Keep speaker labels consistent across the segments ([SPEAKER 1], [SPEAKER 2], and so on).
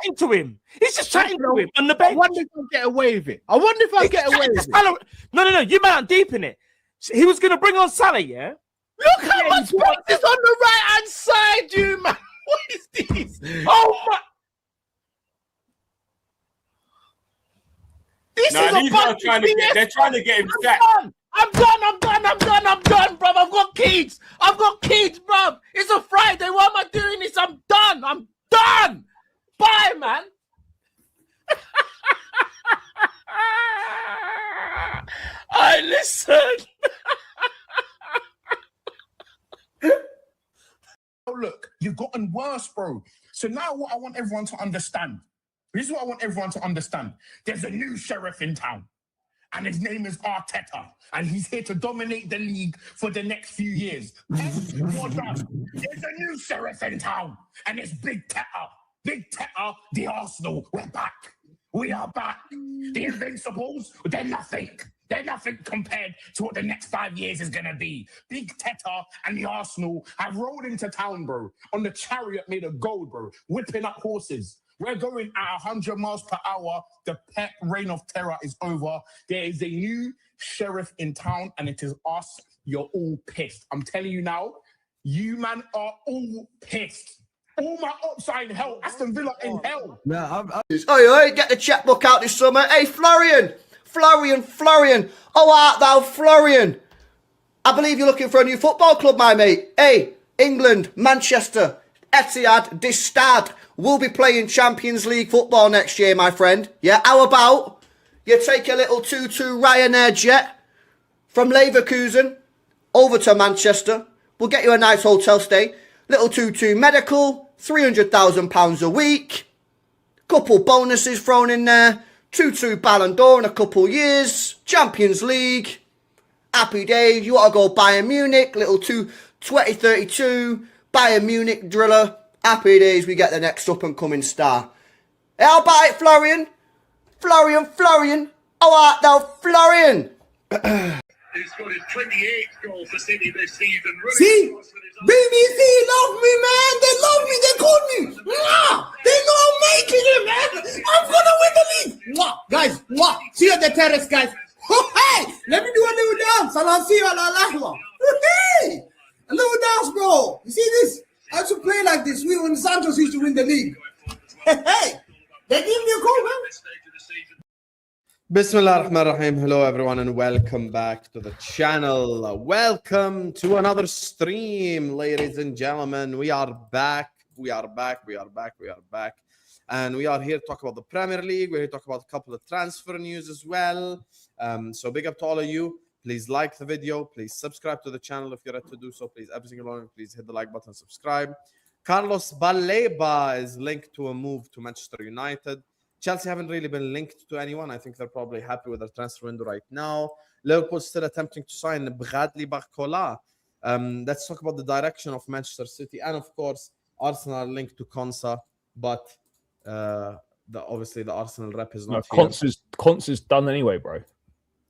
[SPEAKER 1] chatting to him. He's just chatting to him on the bench.
[SPEAKER 2] I wonder if I'll get away with it. I wonder if I'll get away with it.
[SPEAKER 1] No. You man, deep in it. He was going to bring on Salah, yeah?
[SPEAKER 2] Look how much space is on the right-hand side, you man. What is this?
[SPEAKER 1] Oh, my.
[SPEAKER 2] This is a bunch of BS.
[SPEAKER 3] They're trying to get him sacked.
[SPEAKER 2] I'm done, bruv. I've got kids, bruv. It's a Friday. Why am I doing this? I'm done. Bye, man.
[SPEAKER 1] I listen.
[SPEAKER 4] Look, you've gotten worse, bro. So now what I want everyone to understand. This is what I want everyone to understand. There's a new sheriff in town. And his name is Arteta. And he's here to dominate the league for the next few years. There's a new sheriff in town. And it's Big Teta. Big Teta, the Arsenal. We're back. We are back. The Invincibles, they're nothing. They're nothing compared to what the next 5 years is going to be. Big Teta and the Arsenal have rolled into town, bro, on the chariot made of gold, bro, whipping up horses. We're going at 100 miles per hour. The Pep reign of terror is over. There is a new sheriff in town, and it is us. You're all pissed. I'm telling you now, you man are all pissed. All my ops are in hell. Aston Villa in hell.
[SPEAKER 5] Oi, get the checkbook out this summer. Hey, Florian. Oh, art thou Florian? I believe you're looking for a new football club, my mate. Hey, England, Manchester, Etihad, this Stad will be playing Champions League football next year, my friend. Yeah, how about you take a little 2-2 Ryanair jet from Leverkusen over to Manchester. We'll get you a nice hotel stay. Little 2-2 medical, £300,000 a week. Couple bonuses thrown in there. 2-2 Ballon d'Or in a couple years. Champions League. Happy days. You want to go Bayern Munich. Little 2032 Bayern Munich driller. Happy days. We get the next up and coming star. How about it, Florian? Florian. How art thou, Florian?
[SPEAKER 6] He scored his 28th goal for City this season.
[SPEAKER 7] See? BBC love me, man. They love me. They call me. Mwah! They know I'm making it, man. I'm going to win the league. Mwah! Guys, mwah! See you at the terrace, guys. Hey! Let me do a little dance. I'll see you at La Lahwa. Hey! A little dance, bro. You see this? I used to play like this. When Santos used to win the league. Hey! They give me a call, man.
[SPEAKER 8] Bismillah ar-Rahman ar-Rahim. Hello everyone and welcome back to the channel. Welcome to another stream, ladies and gentlemen. We are back. And we are here to talk about the Premier League. We're here to talk about a couple of transfer news as well. So big up to all of you. Please like the video. Please subscribe to the channel if you're ready to do so. Please, every single one, please hit the like button, subscribe. Carlos Baleba is linked to a move to Manchester United. Chelsea haven't really been linked to anyone. I think they're probably happy with their transfer window right now. Liverpool still attempting to sign Bradley Barcola. Let's talk about the direction of Manchester City. And, of course, Arsenal linked to Konsa. But obviously the Arsenal rep is not here.
[SPEAKER 1] Konsa's done anyway, bro.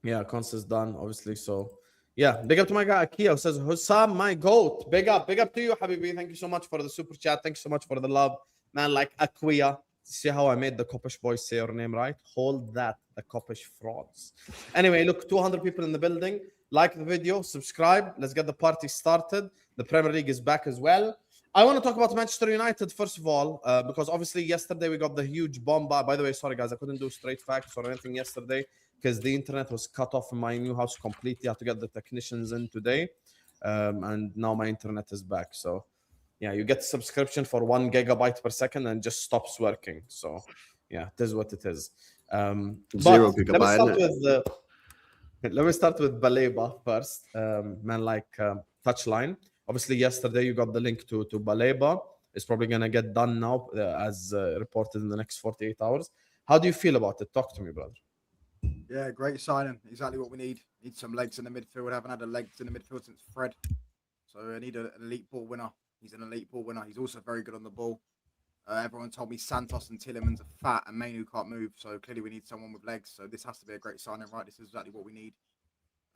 [SPEAKER 8] Yeah, Konsa's done, obviously. So, yeah. Big up to my guy, Akia, who says, Hussam, my GOAT. Big up to you, Habibi. Thank you so much for the super chat. Thank you so much for the love. Man, like Akia. See how I made the Kopish boys say your name right? Hold that, the Kopish frauds. Anyway, look, 200 people in the building. Like the video, subscribe. Let's get the party started. The Premier League is back as well. I want to talk about Manchester United, first of all, because obviously yesterday we got the huge bomb. By the way, sorry, guys, I couldn't do straight facts or anything yesterday because the internet was cut off in my new house completely. I had to get the technicians in today. And now my internet is back, so... Yeah, you get a subscription for 1 gigabyte per second and just stops working. So, yeah, it is what it is.
[SPEAKER 5] 0 gigabyte.
[SPEAKER 8] Let me start with Baleba first. Man, like touchline. Obviously, yesterday you got the link to Baleba. It's probably going to get done now as reported in the next 48 hours. How do you feel about it? Talk to me, brother.
[SPEAKER 9] Yeah, great signing. Exactly what we need. Need some legs in the midfield. I haven't had a legs in the midfield since Fred. So I need an elite ball winner. He's an elite ball winner. He's also very good on the ball. Everyone told me Santos and Tielemans are fat and Mainu can't move. So clearly we need someone with legs. So this has to be a great signing, right? This is exactly what we need.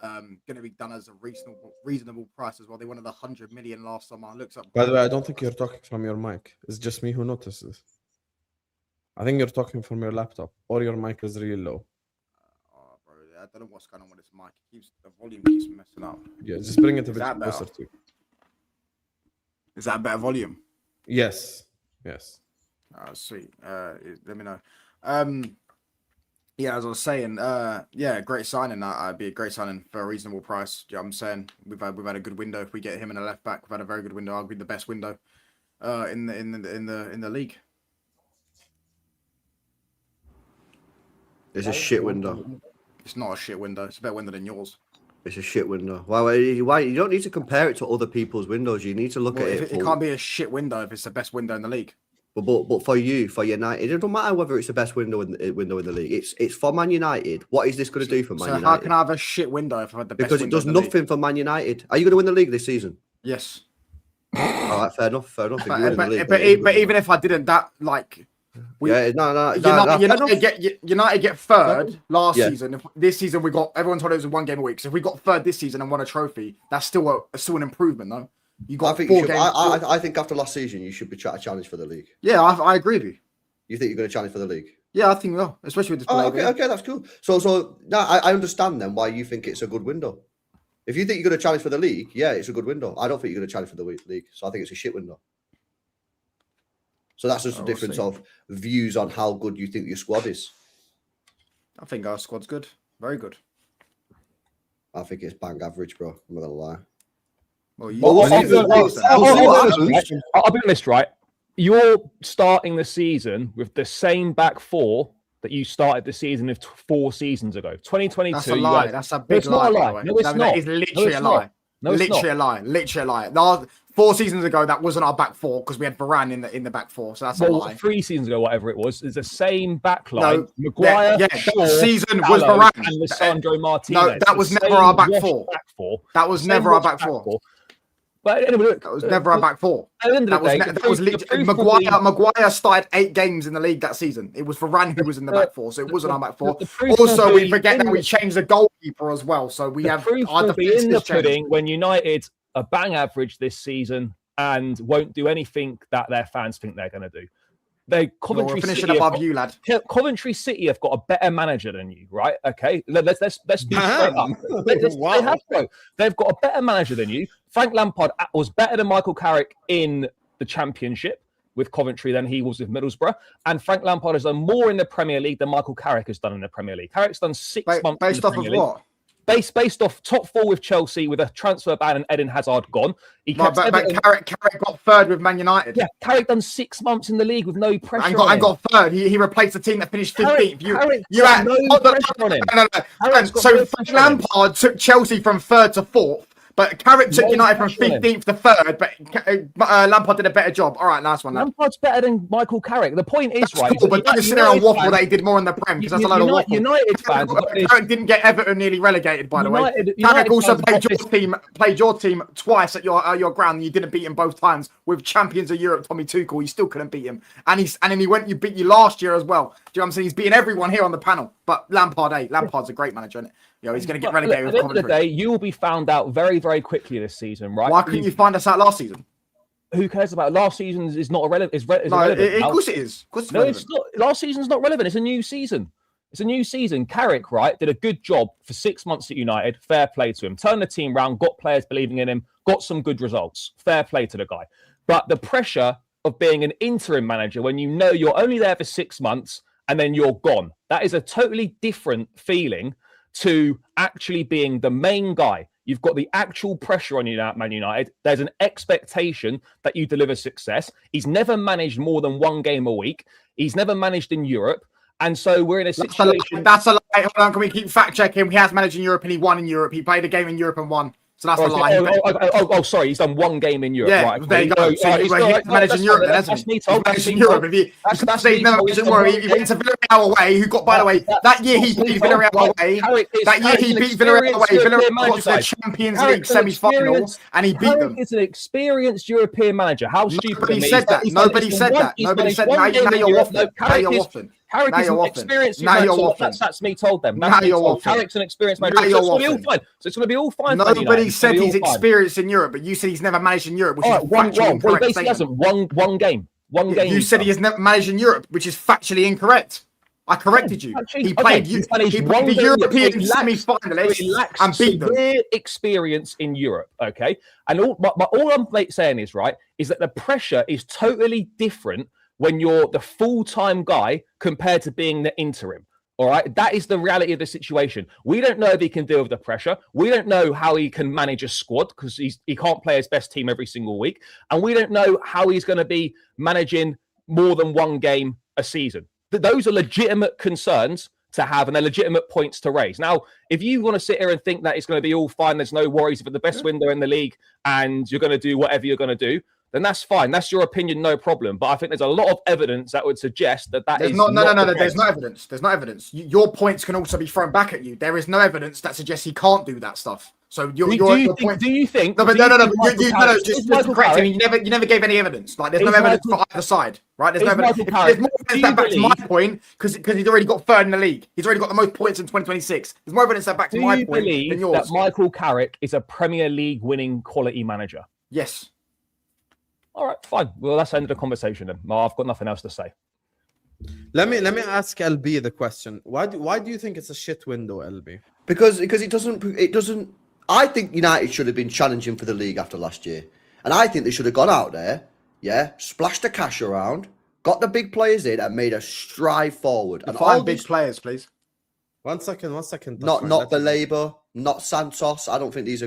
[SPEAKER 9] Going to be done as a reasonable price as well. They wanted 100 million last summer. Looks up.
[SPEAKER 8] By the way, I don't think you're talking from your mic. It's just me who notices. I think you're talking from your laptop or your mic is really low.
[SPEAKER 9] Oh, bro, I don't know what's going on with this mic. The volume keeps messing up.
[SPEAKER 8] Yeah, just bring it a
[SPEAKER 9] Is
[SPEAKER 8] bit
[SPEAKER 9] that
[SPEAKER 8] closer
[SPEAKER 9] better?
[SPEAKER 8] to you.
[SPEAKER 9] Is that better volume?
[SPEAKER 8] Yes.
[SPEAKER 9] Sweet. Let me know. Yeah, as I was saying, yeah, great signing. That'd be a great signing for a reasonable price. You know what I'm saying? We've had a good window. If we get him in a left back, we've had a very good window. Arguably the best window in the league.
[SPEAKER 5] It's a shit window.
[SPEAKER 9] It's not a shit window. It's a better window than yours.
[SPEAKER 5] It's a shit window. Why? You don't need to compare it to other people's windows. You need to look at it.
[SPEAKER 9] It can't be a shit window if it's the best window in the league.
[SPEAKER 5] But for United, it doesn't matter whether it's the best window in the league. It's for Man United. What is this going to do for Man United?
[SPEAKER 9] So how can I have a shit window if I had the best?
[SPEAKER 5] Because it does nothing for Man United. Are you going to win the league this season?
[SPEAKER 9] Yes.
[SPEAKER 5] All right, fair enough.
[SPEAKER 9] But even if I didn't, United get third last season. This season everyone told it was 1 game a week. So if we got third this season and won a trophy, that's still an improvement, though. You got
[SPEAKER 5] I think after last season you should be trying to challenge for the league.
[SPEAKER 9] Yeah, I agree with you.
[SPEAKER 5] You think you're going to challenge for the league?
[SPEAKER 9] Yeah, I think so, especially with this.
[SPEAKER 5] Okay, that's cool. So now I understand then why you think it's a good window. If you think you're going to challenge for the league, yeah, it's a good window. I don't think you're going to challenge for the league, so I think it's a shit window. So that's just a difference of views on how good you think your squad is.
[SPEAKER 9] I think our squad's good, very good.
[SPEAKER 5] I think it's bang average, bro. I'm not gonna lie.
[SPEAKER 1] I'll be honest, right? You're starting the season with the same back four that you started the season with 4 seasons ago. 2022.
[SPEAKER 9] That's a lie. That's a big lie.
[SPEAKER 1] No, it's not.
[SPEAKER 9] That is literally a lie. Literally a lie. Literally a lie. Now, 4 seasons ago, that wasn't our back four because we had Varane in the back four. So that's a lie.
[SPEAKER 1] 3 seasons ago, whatever it was, it's the same back line.
[SPEAKER 9] No,
[SPEAKER 1] Maguire,
[SPEAKER 9] Shaw, season was Varane
[SPEAKER 1] and Lisandro Martinez.
[SPEAKER 9] No, that was never our back four. That was never our back four.
[SPEAKER 1] But anyway, look,
[SPEAKER 9] that was never our back four.
[SPEAKER 1] At the end of the day,
[SPEAKER 9] that was literally Maguire started 8 games in the league that season. It was Varane who was in the back four, so it wasn't our back four. Also, we forget that we changed the goalkeeper as well. So we have
[SPEAKER 1] our defense in the pudding when United are bang average this season and won't do anything that their fans think they're going to do. Coventry City
[SPEAKER 9] above you, lad.
[SPEAKER 1] Coventry City have got a better manager than you, right? Okay, let's be straight up. They've got a better manager than you. Frank Lampard was better than Michael Carrick in the Championship with Coventry than he was with Middlesbrough, and Frank Lampard has done more in the Premier League than Michael Carrick has done in the Premier League. Carrick's done 6 months
[SPEAKER 9] based off of what?
[SPEAKER 1] Based off top 4 with Chelsea with a transfer ban and Eden Hazard gone.
[SPEAKER 9] But Carrick got third with Man United.
[SPEAKER 1] Yeah, Carrick done 6 months in the league with no pressure
[SPEAKER 9] and got third. He replaced the team that finished 15th.
[SPEAKER 1] You had no pressure on him.
[SPEAKER 9] So Lampard took Chelsea from 3rd to 4th. But Carrick took United from 15th to 3rd, but Lampard did a better job. All right, nice one.
[SPEAKER 1] Lampard's better than Michael Carrick. The point is, right?
[SPEAKER 9] Cool, but don't sit there and waffle that he did more in the Prem, because that's a load of waffle.
[SPEAKER 1] United fans...
[SPEAKER 9] Carrick didn't get Everton nearly relegated, by the way. Carrick also played your team twice at your ground, and you didn't beat him both times. With champions of Europe, Tommy Tuchel, you still couldn't beat him. And then you beat you last year as well. Do you know what I'm saying? He's beating everyone here on the panel. But Lampard's a great manager, isn't it? You know, he's going to get relegated with Coventry.
[SPEAKER 1] At the end of the day, you will be found out very, very quickly this season, right?
[SPEAKER 9] Why couldn't you find us out last season?
[SPEAKER 1] Who cares about last season? Is not irrelevant.
[SPEAKER 9] Of course it is.
[SPEAKER 1] It's not. Last season's not relevant. It's a new season. It's a new season. Carrick, right, did a good job for 6 months at United. Fair play to him. Turned the team round, got players believing in him, got some good results. Fair play to the guy. But the pressure of being an interim manager when you know you're only there for 6 months and then you're gone, that is a totally different feeling to actually being the main guy. You've got the actual pressure on you at Man United. There's an expectation that you deliver success. He's never managed more than 1 game a week. He's never managed in Europe. And so we're in a situation...
[SPEAKER 9] That's a lie. Hold on, can we keep fact-checking? He has managed in Europe and he won in Europe. He played a game in Europe and won. So that's a lie.
[SPEAKER 1] Sorry. He's done 1 game in Europe.
[SPEAKER 9] Yeah,
[SPEAKER 1] right,
[SPEAKER 9] there you go. So he's managed in Europe, hasn't he? He's managed in Europe. He went to Villarreal away, who got, by the way, that year he beat Villarreal away. That year he beat Villarreal away. Villarreal got to the Champions League semi-final, and he beat them.
[SPEAKER 1] He's an experienced European manager. How stupid.
[SPEAKER 9] Nobody said that. Nobody said that. Now you're waffling.
[SPEAKER 1] Carrick is an experienced manager. That's me told them. Carrick's an experienced manager. So it's going to be all fine. So it's going to be all fine.
[SPEAKER 9] Nobody said he's experienced in Europe, but you said he's never managed in Europe, which is
[SPEAKER 1] he basically hasn't. One game. One game.
[SPEAKER 9] You said he has never managed in Europe, which is factually incorrect. I correcected you.
[SPEAKER 1] Actually,
[SPEAKER 9] He played
[SPEAKER 1] he's
[SPEAKER 9] the
[SPEAKER 1] managed one game,
[SPEAKER 9] European
[SPEAKER 1] he lacks-
[SPEAKER 9] semi-finalists
[SPEAKER 1] he lacks
[SPEAKER 9] and beat them.
[SPEAKER 1] severe experience in Europe, okay? And all I'm saying is, right, is that the pressure is totally different when you're the full-time guy compared to being the interim. All right, that is the reality of the situation. We don't know if he can deal with the pressure. We don't know how he can manage a squad because he can't play his best team every single week, and we don't know how he's going to be managing more than one game a season. Those are legitimate concerns to have, and they're legitimate points to raise. Now, if you want to sit here and think that it's going to be all fine, there's no worries for the best window in the league, and you're going to do whatever you're going to do, then that's fine. That's your opinion, no problem. But I think there's a lot of evidence that would suggest that
[SPEAKER 9] There's
[SPEAKER 1] is
[SPEAKER 9] no,
[SPEAKER 1] the
[SPEAKER 9] there's
[SPEAKER 1] case.
[SPEAKER 9] no evidence. There's no evidence. Your points can also be thrown back at you. There is no evidence that suggests he can't do that stuff. So your point.
[SPEAKER 1] Do you think?
[SPEAKER 9] No, but
[SPEAKER 1] do you
[SPEAKER 9] no.
[SPEAKER 1] think Michael Carrick-
[SPEAKER 9] Just
[SPEAKER 1] Michael
[SPEAKER 9] correct
[SPEAKER 1] Carrick-
[SPEAKER 9] him. You never gave any evidence. Like there's no
[SPEAKER 1] Is
[SPEAKER 9] evidence
[SPEAKER 1] Michael-
[SPEAKER 9] for either side, right? There's no
[SPEAKER 1] Is
[SPEAKER 9] evidence.
[SPEAKER 1] Michael
[SPEAKER 9] If
[SPEAKER 1] Carrick-
[SPEAKER 9] there's more
[SPEAKER 1] do
[SPEAKER 9] evidence
[SPEAKER 1] you
[SPEAKER 9] that backs my
[SPEAKER 1] believe-
[SPEAKER 9] point because he's already got third in the league. He's already got the most points in 2026. There's more evidence that backs
[SPEAKER 1] Do
[SPEAKER 9] my
[SPEAKER 1] you
[SPEAKER 9] point than
[SPEAKER 1] believe
[SPEAKER 9] yours.
[SPEAKER 1] that Michael Carrick is a Premier League winning quality manager?
[SPEAKER 9] Yes.
[SPEAKER 1] All right, fine. Well, that's the end of the conversation then. I've got nothing else to say.
[SPEAKER 8] Let me ask LB the question. Why do you think it's a shit window, LB?
[SPEAKER 5] Because it doesn't. I think United should have been challenging for the league after last year, and I think they should have gone out there, splashed the cash around, got the big players in, and made a stride forward. And
[SPEAKER 9] Define
[SPEAKER 5] all
[SPEAKER 9] big
[SPEAKER 5] these,
[SPEAKER 9] players, please.
[SPEAKER 8] One second.
[SPEAKER 5] not Baleba, not Santos. I don't think these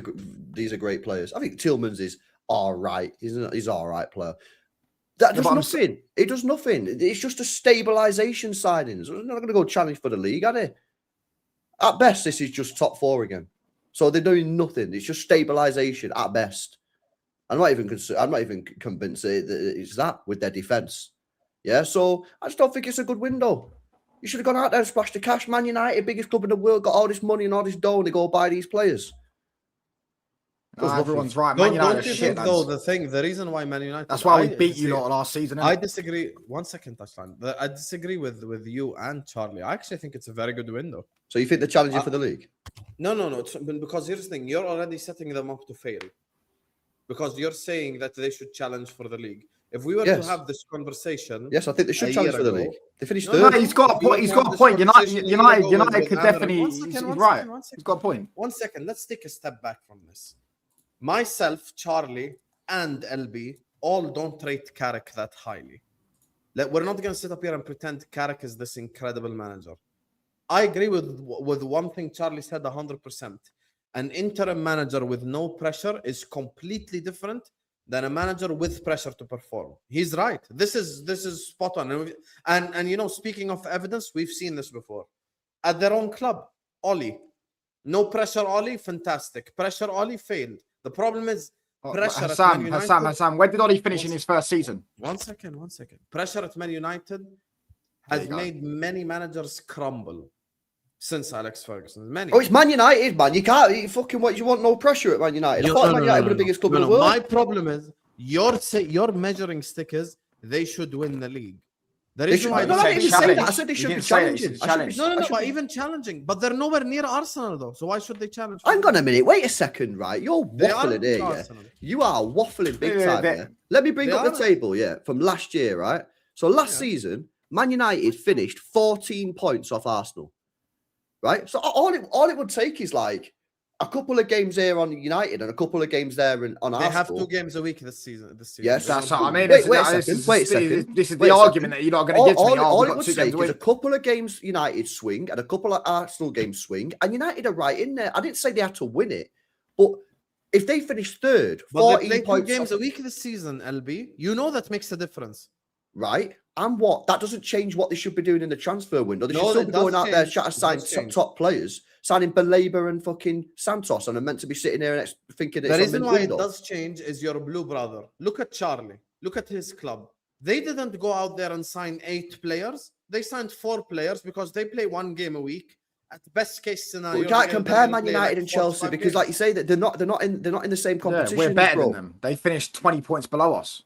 [SPEAKER 5] are great players. I think Tillman's is all right. He's all right player. That does nothing. It does nothing. It's just a stabilisation signing. So they're not going to go challenge for the league, are they? At best, this is just top four again. So they're doing nothing. It's just stabilisation at best. I'm not even convinced that it's that with their defence. Yeah, so I just don't think it's a good window. You should have gone out there and splashed the cash. Man United, biggest club in the world, got all this money and all this dough, and they go buy these players.
[SPEAKER 9] Everyone's right. Man United
[SPEAKER 8] Don't
[SPEAKER 9] are
[SPEAKER 8] you
[SPEAKER 9] shit,
[SPEAKER 8] think though the reason why Man United?
[SPEAKER 9] That's why we beat you lot last season.
[SPEAKER 8] I disagree. 1 second, touchline. I disagree with you and Charlie. I actually think it's a very good window.
[SPEAKER 5] So you think they're challenging for the league?
[SPEAKER 8] No. Because here's the thing: you're already setting them up to fail. Because you're saying that they should challenge for the league. If we were to have this conversation,
[SPEAKER 5] yes, I think they should challenge for the league. They finished
[SPEAKER 9] No,
[SPEAKER 5] third.
[SPEAKER 9] he's got a point. He's got a point. United could definitely. He's right. He's got a point.
[SPEAKER 8] 1 second. Let's take a step back from this. Myself, Charlie, and LB all don't rate Carrick that highly. We're not going to sit up here and pretend Carrick is this incredible manager. I agree with one thing Charlie said 100%. An interim manager with no pressure is completely different than a manager with pressure to perform. He's right. This is spot on. And you know, speaking of evidence, we've seen this before. At their own club, Oli. No pressure, Oli, fantastic. Pressure, Oli, failed. The problem is pressure at Man United.
[SPEAKER 9] Hassan, where did Oli finish in his first season?
[SPEAKER 8] 1 second. Pressure at Man United has made many managers crumble since Alex Ferguson. Many.
[SPEAKER 5] Oh, it's Man United, man. You can't fucking what you want. No pressure at Man United. I thought Man United were the biggest club in the world.
[SPEAKER 8] My problem is your measuring stick is they should win the league. The reason why
[SPEAKER 5] I didn't say that. I said they should be challenging.
[SPEAKER 8] But even challenging. But they're nowhere near Arsenal though. So why should they challenge?
[SPEAKER 5] Hang on a minute. Wait a second, right? You're waffling here, yeah? You are waffling big time, yeah? Let me bring up the table, from last year, right? So last season, Man United finished 14 points off Arsenal, right? So all it would take is like a couple of games here on United and a couple of games there on Arsenal.
[SPEAKER 8] They have 2 games a week this season.
[SPEAKER 5] Yes,
[SPEAKER 9] that's what I mean.
[SPEAKER 5] Wait a second.
[SPEAKER 9] This is the argument that you're not going to give to me.
[SPEAKER 5] All it would take is a couple of games United swing and a couple of Arsenal games swing, and United are right in there. I didn't say they had to win it, but if they finish third, 14
[SPEAKER 8] they play 2
[SPEAKER 5] points
[SPEAKER 8] games a week this season, LB. You know that makes a difference.
[SPEAKER 5] Right? And what? That doesn't change what they should be doing in the transfer window. They should still be going out there trying to sign top players, signing Baleba and fucking Santos, and are meant to be sitting there and thinking it's
[SPEAKER 8] the reason why it does change is your blue brother. Look at Charlie. Look at his club. They didn't go out there and sign 8 players. They signed 4 players because they play 1 game a week. At the best case scenario,
[SPEAKER 5] but we can't compare Man United and Chelsea because, like you say, that they're not in the same competition.
[SPEAKER 9] We're better than them. They finished 20 points below us.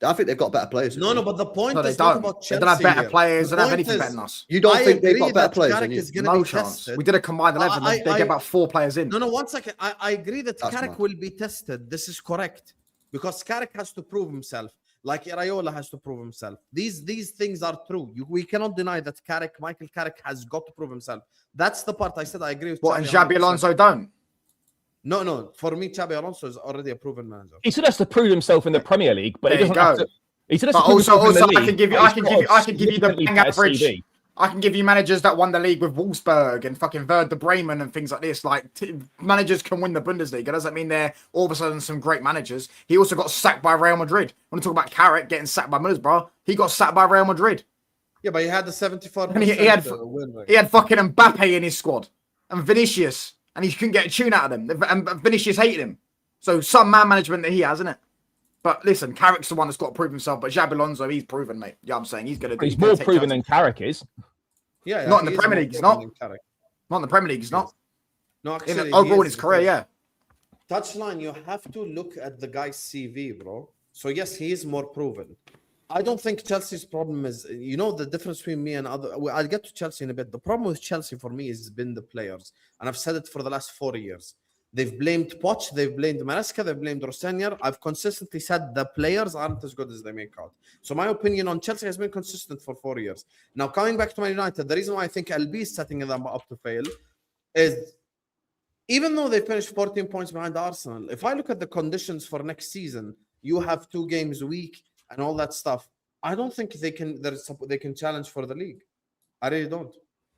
[SPEAKER 5] I think they've got better players.
[SPEAKER 8] No, but the point
[SPEAKER 9] is
[SPEAKER 8] not about Chelsea.
[SPEAKER 9] They don't have better players. They don't have anything better than us.
[SPEAKER 5] You don't think they've got better players than you?
[SPEAKER 9] No chance. We did a combined 11. They get about 4 players in.
[SPEAKER 8] No, 1 second. I agree that Carrick will be tested. This is correct. Because Carrick has to prove himself. Like Iraola has to prove himself. These things are true. We cannot deny that Michael Carrick has got to prove himself. That's the part I said I agree with.
[SPEAKER 9] What, and Xabi Alonso don't?
[SPEAKER 8] No. For me, Xabi Alonso is already a proven manager.
[SPEAKER 1] He still has to prove himself in the Premier League, but he
[SPEAKER 9] There you
[SPEAKER 1] doesn't have
[SPEAKER 9] go.
[SPEAKER 1] to. He still has
[SPEAKER 9] But
[SPEAKER 1] to prove himself in the
[SPEAKER 9] also,
[SPEAKER 1] league.
[SPEAKER 9] I can give you the
[SPEAKER 1] significantly
[SPEAKER 9] bang
[SPEAKER 1] better
[SPEAKER 9] average.
[SPEAKER 1] CV.
[SPEAKER 9] I can give you managers that won the league with Wolfsburg and fucking Werder Bremen and things like this. Like, managers can win the Bundesliga. Doesn't mean they're all of a sudden some great managers. He also got sacked by Real Madrid. When we talk about Carrick getting sacked by Middlesbrough, he got sacked by Real Madrid.
[SPEAKER 8] Yeah, but he had the 74%.
[SPEAKER 9] And he had fucking Mbappe in his squad and Vinicius, and he couldn't get a tune out of them. And Vinicius hated him. So some man management that he has, isn't it? But listen, Carrick's the one that's got to prove himself. But Xabi Alonso, he's proven, mate. Yeah, I'm saying he's going to do.
[SPEAKER 1] He's more proven than Carrick is.
[SPEAKER 8] Yeah,
[SPEAKER 9] not in the Premier League. He's not. Not in the Premier League. He's not.
[SPEAKER 8] No, actually,
[SPEAKER 9] overall in his career, yeah.
[SPEAKER 8] Touchline, you have to look at the guy's CV, bro. So yes, he is more proven. I don't think Chelsea's problem is, you know, the difference between me and other. I'll get to Chelsea in a bit. The problem with Chelsea for me has been the players, and I've said it for the last 4 years. They've blamed Poch, they've blamed Maresca, they've blamed Rossinier. I've consistently said the players aren't as good as they make out. So my opinion on Chelsea has been consistent for 4 years. Now, coming back to Man United, the reason why I think LB is setting them up to fail is, even though they finished 14 points behind Arsenal, if I look at the conditions for next season, you have 2 games a week and all that stuff. I don't think they can challenge for the league. I really don't.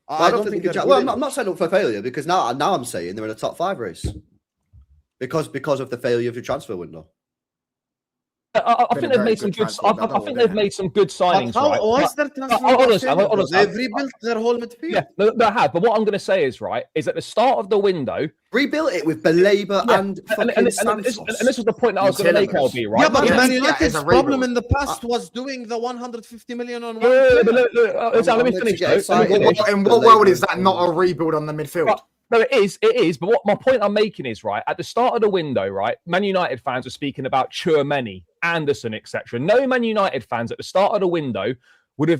[SPEAKER 5] I don't think I'm not setting up for failure because now I'm saying they're in a top 5 race because of the failure of the transfer window.
[SPEAKER 1] I think they've made some good. I think they've made some good signings. Right?
[SPEAKER 8] Why is there transfer?
[SPEAKER 1] Honestly,
[SPEAKER 8] they've rebuilt their whole midfield.
[SPEAKER 1] Yeah, they have. But what I'm going to say is is at the start of the window,
[SPEAKER 5] rebuilt it with Baleba and
[SPEAKER 1] this is the point that I was going to make, LB, right?
[SPEAKER 8] Yeah, but Man United's problem in the past was doing the 150 million on one.
[SPEAKER 1] Let me finish.
[SPEAKER 9] In what world is that not a rebuild on the midfield?
[SPEAKER 1] No, it is. But what my point I'm making is, at the start of the window, Man United fans were speaking about Chouameni, Anderson, etc. No Man United fans at the start of the window were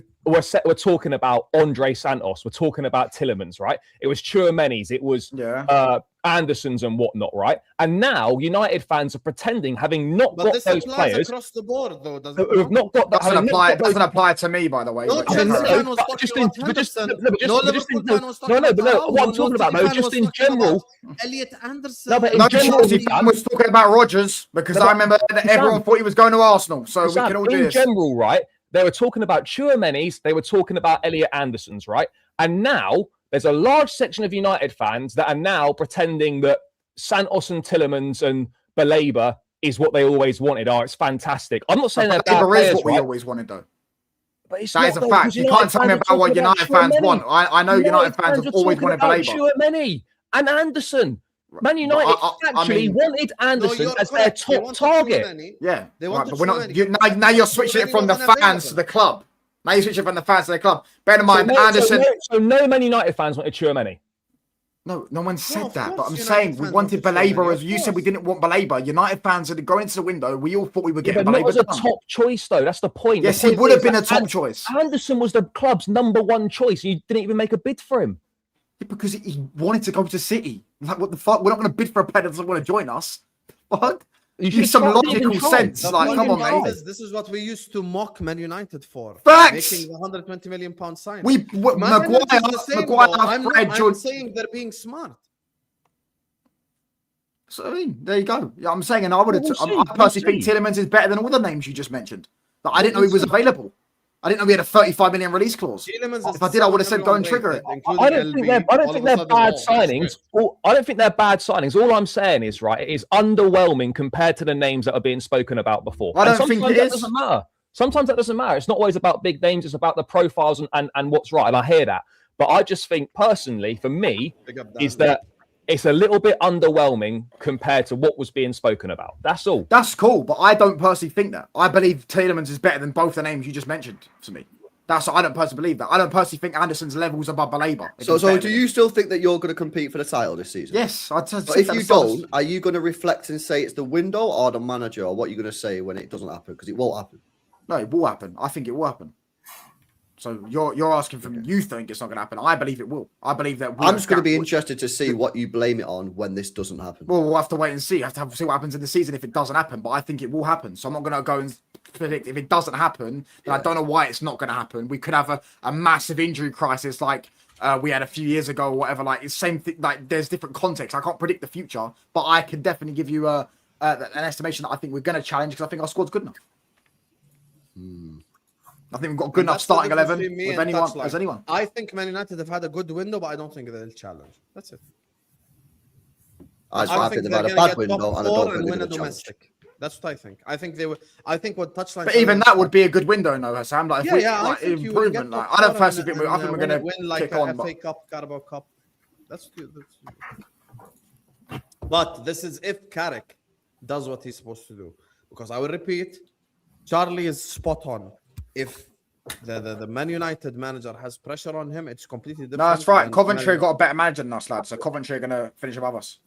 [SPEAKER 1] talking about Andre Santos. We're talking about Tielemans, right? It was Chouameni's, it was Anderson's and whatnot, right? And now United fans are pretending, having not got those players
[SPEAKER 8] across the board, though.
[SPEAKER 9] Who have not got that. Doesn't apply to me, by the way.
[SPEAKER 1] No, what I'm talking about, though, just in general.
[SPEAKER 8] Elliot Anderson.
[SPEAKER 9] No, but in general, I was talking about Rodgers because I remember that everyone thought he was going to Arsenal, so we can all do this.
[SPEAKER 1] In general, they were talking about Chouameni's, they were talking about Elliot Anderson's, and now there's a large section of United fans that are now pretending that Santos and Tielemans and Baleba is what they always wanted. Oh, it's fantastic. I'm not saying they're bad players,
[SPEAKER 9] is what we always wanted, though.
[SPEAKER 1] But
[SPEAKER 9] that is a fact. You can't tell me about what United fans want. I know United fans have always wanted Baleba.
[SPEAKER 1] Chouameni and Anderson. Man United actually wanted Anderson as their top target.
[SPEAKER 9] Yeah, but we're not. Now you're switching it from the fans to the club. Now you're switching from the fans to the club. Bear in mind, Anderson.
[SPEAKER 1] So no Man United fans wanted Chouameni.
[SPEAKER 9] No one said that. But I'm saying we wanted Baleba. As you said, we didn't want Baleba. United fans had to go into the window. We all thought we were getting Baleba.
[SPEAKER 1] Not as a top choice, though. That's the point.
[SPEAKER 9] Yes, he would have been a top choice.
[SPEAKER 1] Anderson was the club's #1 choice. You didn't even make a bid for him.
[SPEAKER 9] Because he wanted to go to City. Like, what the fuck? We're not going to bid for a player that doesn't want to join us. What? Use some logical sense. Like, come on, mate.
[SPEAKER 8] This is what we used to mock Man United for.
[SPEAKER 9] Facts.
[SPEAKER 8] Making the 120 million pound sign.
[SPEAKER 9] Maguire,
[SPEAKER 8] I'm saying they're being smart.
[SPEAKER 9] So, I mean, there you go. Yeah, I'm saying, and I personally think Tielemans is better than all the names you just mentioned. But I didn't know he was available. I didn't know we had a 35 million release clause. If I did, I would have said go and trigger it.
[SPEAKER 1] I don't think they're bad signings. I don't think they're bad signings. All I'm saying is, it is underwhelming compared to the names that are being spoken about before.
[SPEAKER 9] I don't think it is.
[SPEAKER 1] Doesn't matter. Sometimes that doesn't matter. It's not always about big names. It's about the profiles and what's right. And I hear that. But I just think, personally, for me, is that it's a little bit underwhelming compared to what was being spoken about. That's all.
[SPEAKER 9] That's cool, but I don't personally think that. I believe Tielemans is better than both the names you just mentioned to me. I don't personally believe that. I don't personally think Anderson's levels above Baleba.
[SPEAKER 5] So do you still think that you're going to compete for the title this season?
[SPEAKER 9] Yes.
[SPEAKER 5] But if you don't, are you going to reflect and say it's the window or the manager, or what are you going to say when it doesn't happen? Because it won't happen.
[SPEAKER 9] No, it will happen. I think it will happen. So you're asking from you think it's not going to happen. I believe it will. I believe that.
[SPEAKER 5] I'm just going to be interested to see what you blame it on when this doesn't happen.
[SPEAKER 9] Well, we'll have to wait and see. I have to see what happens in the season if it doesn't happen. But I think it will happen. So I'm not going to go and predict if it doesn't happen. Then I don't know why it's not going to happen. We could have a massive injury crisis like we had a few years ago or whatever. Like it's same thing. Like there's different contexts. I can't predict the future, but I can definitely give you an estimation that I think we're going to challenge because I think our squad's good enough. I think we've got good enough starting 11 with anyone as anyone.
[SPEAKER 8] I think Man United have had a good window, but I don't think they'll challenge. That's it.
[SPEAKER 5] I think they've had a bad window, and I don't think they're going to challenge.
[SPEAKER 8] That's what I think. I think they would. I think what touchline.
[SPEAKER 9] But even that would be a good window, no, Sam. Like, if
[SPEAKER 8] I think
[SPEAKER 9] improvement. Like, I don't personally think. I think we're going to
[SPEAKER 8] win like
[SPEAKER 9] kick
[SPEAKER 8] a
[SPEAKER 9] on.
[SPEAKER 8] FA Cup, Carabao Cup. That's good. But this is if Carrick does what he's supposed to do. Because I will repeat, Charlie is spot on. If the Man United manager has pressure on him, it's completely different.
[SPEAKER 9] No, that's right. Coventry got a better manager than us, lads. So Coventry are going to finish above us.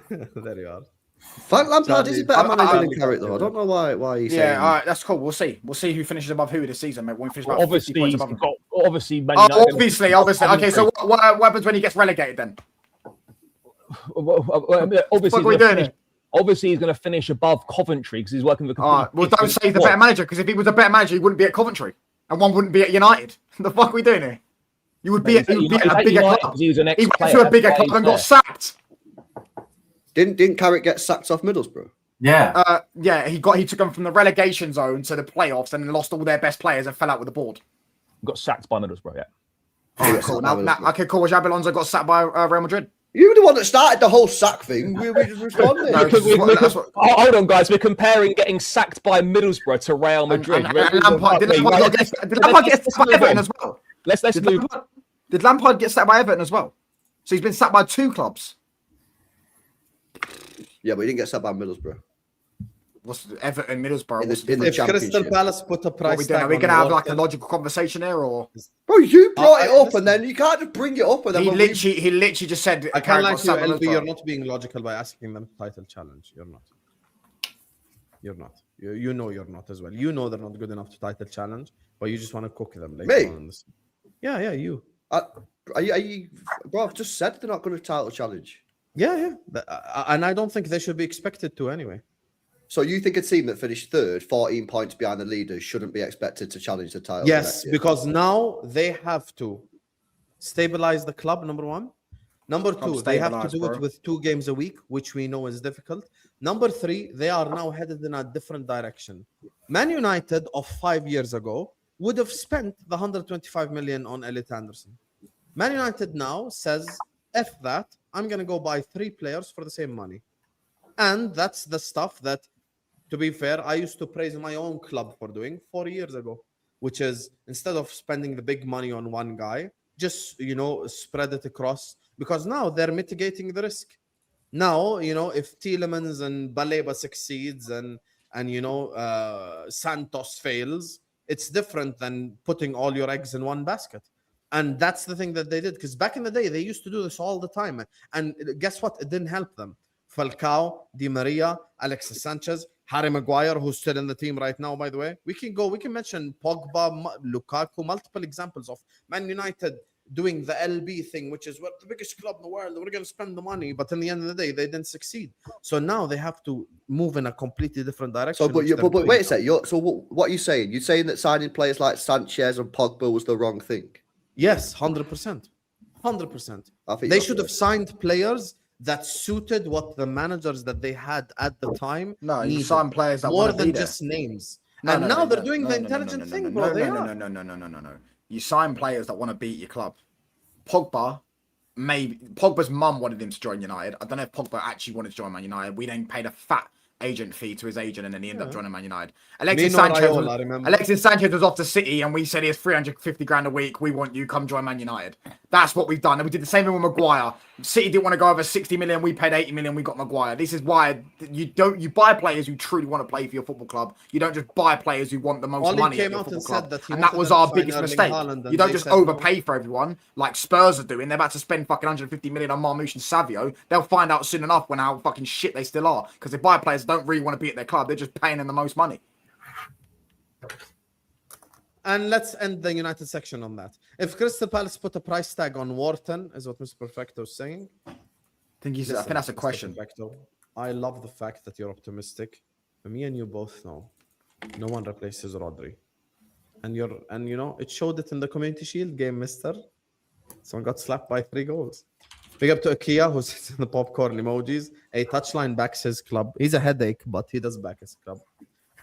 [SPEAKER 8] There you are.
[SPEAKER 5] Frank Lampard is a better manager than Carrick, though. I don't know why he's saying.
[SPEAKER 9] Yeah, all right, that's cool. We'll see. We'll see who finishes above who this season, mate. When we finish about
[SPEAKER 1] Obviously,
[SPEAKER 9] 50 points above him.
[SPEAKER 1] Man United
[SPEAKER 9] Obviously. Okay, so what happens when he gets relegated then?
[SPEAKER 1] Obviously, he's going to finish above Coventry because he's working with.
[SPEAKER 9] Well, don't say he's the better manager because if he was a better manager, he wouldn't be at Coventry, and one wouldn't be at United. The fuck are we doing here? You would be at a bigger club.
[SPEAKER 1] He went
[SPEAKER 9] to a bigger club and got sacked.
[SPEAKER 5] Didn't Carrick get sacked off Middlesbrough?
[SPEAKER 2] Yeah.
[SPEAKER 9] He took them from the relegation zone to the playoffs and then lost all their best players and fell out with the board.
[SPEAKER 1] Got sacked by Middlesbrough, yeah.
[SPEAKER 9] Oh, cool. Now, okay, cool. Xabi Alonso got sacked by Real Madrid.
[SPEAKER 5] You were the one that started the whole sack thing. We just responded.
[SPEAKER 1] Hold on, guys. We're comparing getting sacked by Middlesbrough to Real Madrid.
[SPEAKER 9] Did Lampard get sacked by Everton as well?
[SPEAKER 1] Let's move.
[SPEAKER 9] Did Lampard get sacked by Everton as well? So he's been sacked by 2 clubs.
[SPEAKER 5] Yeah, but he didn't get sacked by Middlesbrough.
[SPEAKER 9] What's Everton, Middlesbrough?
[SPEAKER 5] If
[SPEAKER 8] Crystal Palace put a price tag,
[SPEAKER 9] are we going to have like a logical conversation here, or?
[SPEAKER 5] Bro, you brought it up, and then you can't just bring it up. And then
[SPEAKER 9] he literally just said.
[SPEAKER 8] I can't like you, LB. You're not being logical by asking them title challenge. You're not. You're not. You know you're not as well. You know they're not good enough to title challenge, but you just want to cook them.
[SPEAKER 5] Me?
[SPEAKER 8] Yeah, you.
[SPEAKER 5] Are you? Bro, I've just said they're not going to title challenge.
[SPEAKER 8] Yeah. And I don't think they should be expected to anyway.
[SPEAKER 5] So you think a team that finished third, 14 points behind the leaders, shouldn't be expected to challenge the title?
[SPEAKER 8] Yes, because now they have to stabilize the club, number one. Number two, they have to do it with 2 games a week, which we know is difficult. Number 3, they are now headed in a different direction. Man United of 5 years ago would have spent the 125 million on Elliot Anderson. Man United now says, F that, I'm going to go buy 3 players for the same money. And that's the stuff that, to be fair, I used to praise my own club for doing 4 years ago, which is instead of spending the big money on one guy, just, spread it across, because now they're mitigating the risk. Now, if Tielemans and Baleba succeeds and Santos fails, it's different than putting all your eggs in one basket. And that's the thing that they did, because back in the day, they used to do this all the time. And guess what? It didn't help them. Falcao, Di Maria, Alexis Sanchez, Harry Maguire, who's still in the team right now, by the way. We can mention Pogba, Lukaku, multiple examples of Man United doing the LB thing, which is the biggest club in the world. We're going to spend the money, but in the end of the day, they didn't succeed. So now they have to move in a completely different direction.
[SPEAKER 5] So, but wait a second. What are you saying? You're saying that signing players like Sanchez and Pogba was the wrong thing?
[SPEAKER 8] Yes, 100%. 100%. They should have signed players that suited what the managers that they had at the time.
[SPEAKER 9] No, you sign players that
[SPEAKER 8] more than just names. And now they're doing the intelligent thing, bro.
[SPEAKER 9] No. You sign players that want to beat your club. Pogba's mum wanted him to join United. I don't know if Pogba actually wanted to join Man United. We then paid a fat agent fee to his agent, and then he ended up joining Man United. Alexis Sanchez was off to City, and we said he has 350 grand a week. We want you, come join Man United. That's what we've done. And we did the same thing with Maguire. City didn't want to go over 60 million. We paid 80 million. We got Maguire. This is why you buy players who truly want to play for your football club. You don't just buy players who want the most money at your football club. And that was our biggest mistake. You don't just overpay for everyone like Spurs are doing. They're about to spend fucking 150 million on Marmoush and Savio. They'll find out soon enough how fucking shit they still are, because they buy players that don't really want to be at their club. They're just paying them the most money.
[SPEAKER 8] And let's end the United section on that. If Crystal Palace put a price tag on Wharton, is what Mr. Perfecto is saying.
[SPEAKER 9] I think that's a
[SPEAKER 8] Mr.
[SPEAKER 9] question.
[SPEAKER 8] Perfecto, I love the fact that you're optimistic. Me and you both know no one replaces Rodri. And you know, it showed it in the Community Shield game, mister. Someone got slapped by 3 goals. Big up to Akia, who sits in the popcorn emojis. A touchline backs his club. He's a headache, but he does back his club.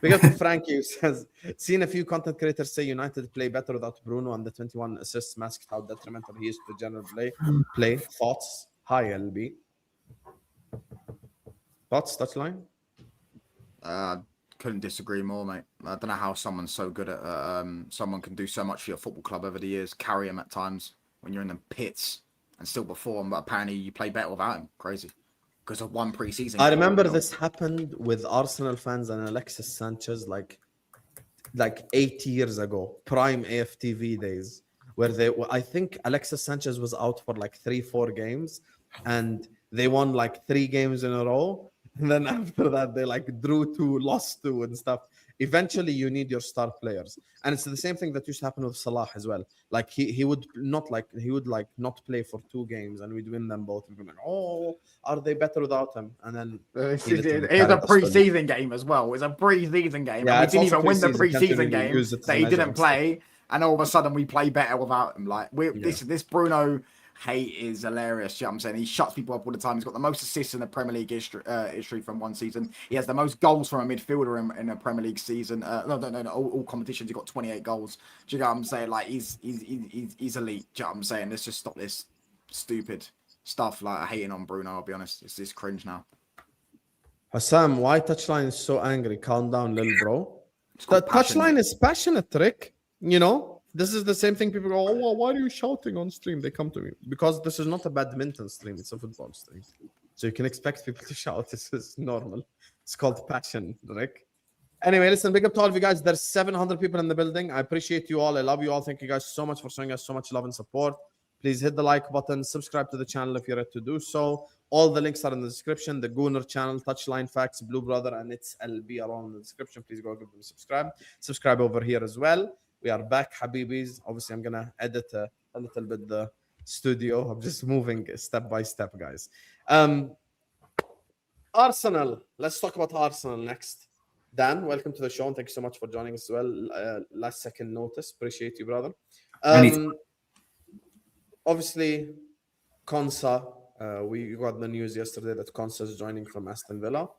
[SPEAKER 8] Big up to Frankie, who says, seen a few content creators say United play better without Bruno, and the 21 assists masked how detrimental he is to general play. Thoughts? Hi, LB. Thoughts, touchline?
[SPEAKER 9] Couldn't disagree more, mate. I don't know how someone's so good at someone can do so much for your football club over the years, carry him at times when you're in the pits and still perform, but apparently you play better without him. Crazy. Because of one pre-season.
[SPEAKER 8] I remember this happened with Arsenal fans and Alexis Sanchez like 8 years ago, prime AFTV days, where I think Alexis Sanchez was out for like 3-4 games and they won like 3 games in a row. And then after that, they like drew 2, lost 2 and stuff. Eventually, you need your star players, and it's the same thing that used to happen with Salah as well. Like he would not play for 2 games, and we'd win them both. And be like, oh, are they better without him? And then
[SPEAKER 9] it was a pre-season game as well. It was a pre-season game.
[SPEAKER 8] Yeah,
[SPEAKER 9] and we didn't even win the
[SPEAKER 8] pre-season,
[SPEAKER 9] pre-season game. So he didn't play, and all of a sudden we play better without him. Like this Bruno hate is hilarious. You know what I'm saying? He shuts people up all the time. He's got the most assists in the Premier League history from one season. He has the most goals from a midfielder in a Premier League season. No, all competitions. He got 28 goals. Do you know what I'm saying? Like he's elite. Do you know what I'm saying? Let's just stop this stupid stuff like hating on Bruno. I'll be honest. It's this cringe now.
[SPEAKER 8] Hassam, why touchline is so angry? Calm down, little bro. The touchline is passionate, Rick. You know. This is the same thing people go, oh, well, why are you shouting on stream? They come to me. Because this is not a badminton stream. It's a football stream. So you can expect people to shout. This is normal. It's called passion, Rick. Anyway, listen, big up to all of you guys. There's 700 people in the building. I appreciate you all. I love you all. Thank you guys so much for showing us so much love and support. Please hit the like button. Subscribe to the channel if you're ready to do so. All the links are in the description. The Gooner channel, Touchline Facts, Blue Brother, and it's LB are all in the description. Please go give them a subscribe. Subscribe over here as well. We are back, Habibis. Obviously, I'm going to edit a little bit the studio. I'm just moving step by step, guys. Arsenal. Let's talk about Arsenal next. Dan, welcome to the show, and thank you so much for joining us as well. Last second notice. Appreciate you, brother. Obviously, Konsa. We got the news yesterday that Konsa is joining from Aston Villa.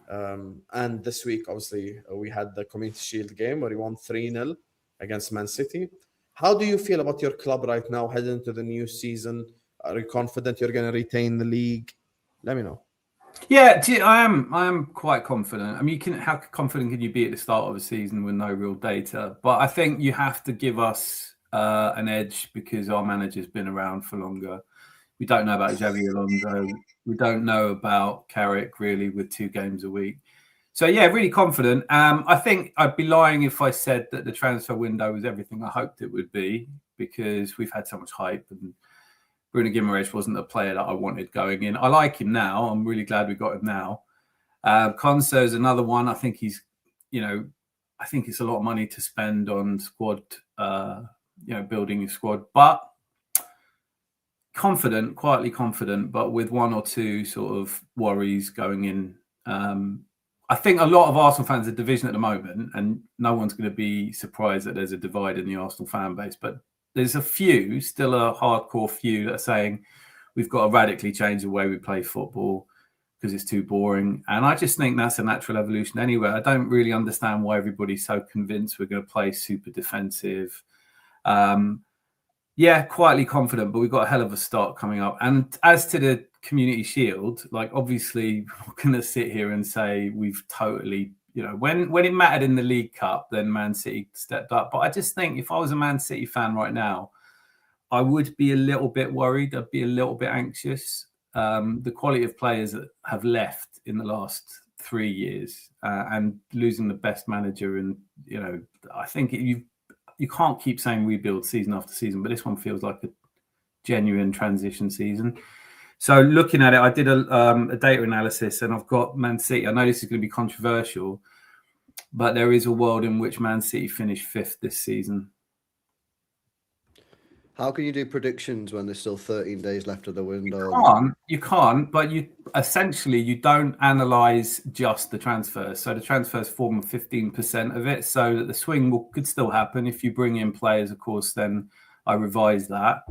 [SPEAKER 8] And this week, obviously, we had the Community Shield game where he won 3-0. Against Man City. How do you feel about your club right now, heading into the new season? Are you confident you're going to retain the league? Let me know.
[SPEAKER 3] Yeah, I am quite confident. I mean, how confident can you be at the start of a season with no real data? But I think you have to give us an edge because our manager's been around for longer. We don't know about Xavi Alonso. We don't know about Carrick really with 2 games a week. So, yeah, really confident. I think I'd be lying if I said that the transfer window was everything I hoped it would be because we've had so much hype and Bruno Guimaraes wasn't a player that I wanted going in. I like him now. I'm really glad we got him now. Konsa is another one. I think he's, I think it's a lot of money to spend on squad, building your squad. But confident, quietly confident, but with 1 or 2 sort of worries going in. I think a lot of Arsenal fans are division at the moment, and no one's going to be surprised that there's a divide in the Arsenal fan base. But there's a few, still a hardcore few, that are saying we've got to radically change the way we play football because it's too boring. And I just think that's a natural evolution anyway. I don't really understand why everybody's so convinced we're going to play super defensive. Yeah, quietly confident, but we've got a hell of a start coming up. And as to the Community Shield, like obviously we're going to sit here and say we've totally, when it mattered in the League Cup, then Man City stepped up. But I just think if I was a Man City fan right now, I would be a little bit worried. I'd be a little bit anxious. The quality of players that have left in the last 3 years and losing the best manager. And, I think you can't keep saying rebuild season after season, but this one feels like a genuine transition season. So looking at it, I did a data analysis and I've got Man City. I know this is going to be controversial, but there is a world in which Man City finish 5th this season.
[SPEAKER 5] How can you do predictions when there's still 13 days left of the window?
[SPEAKER 3] You can't, but you don't analyze just the transfers. So the transfers form 15% of it, so that the swing could still happen. If you bring in players, of course, then I revise that.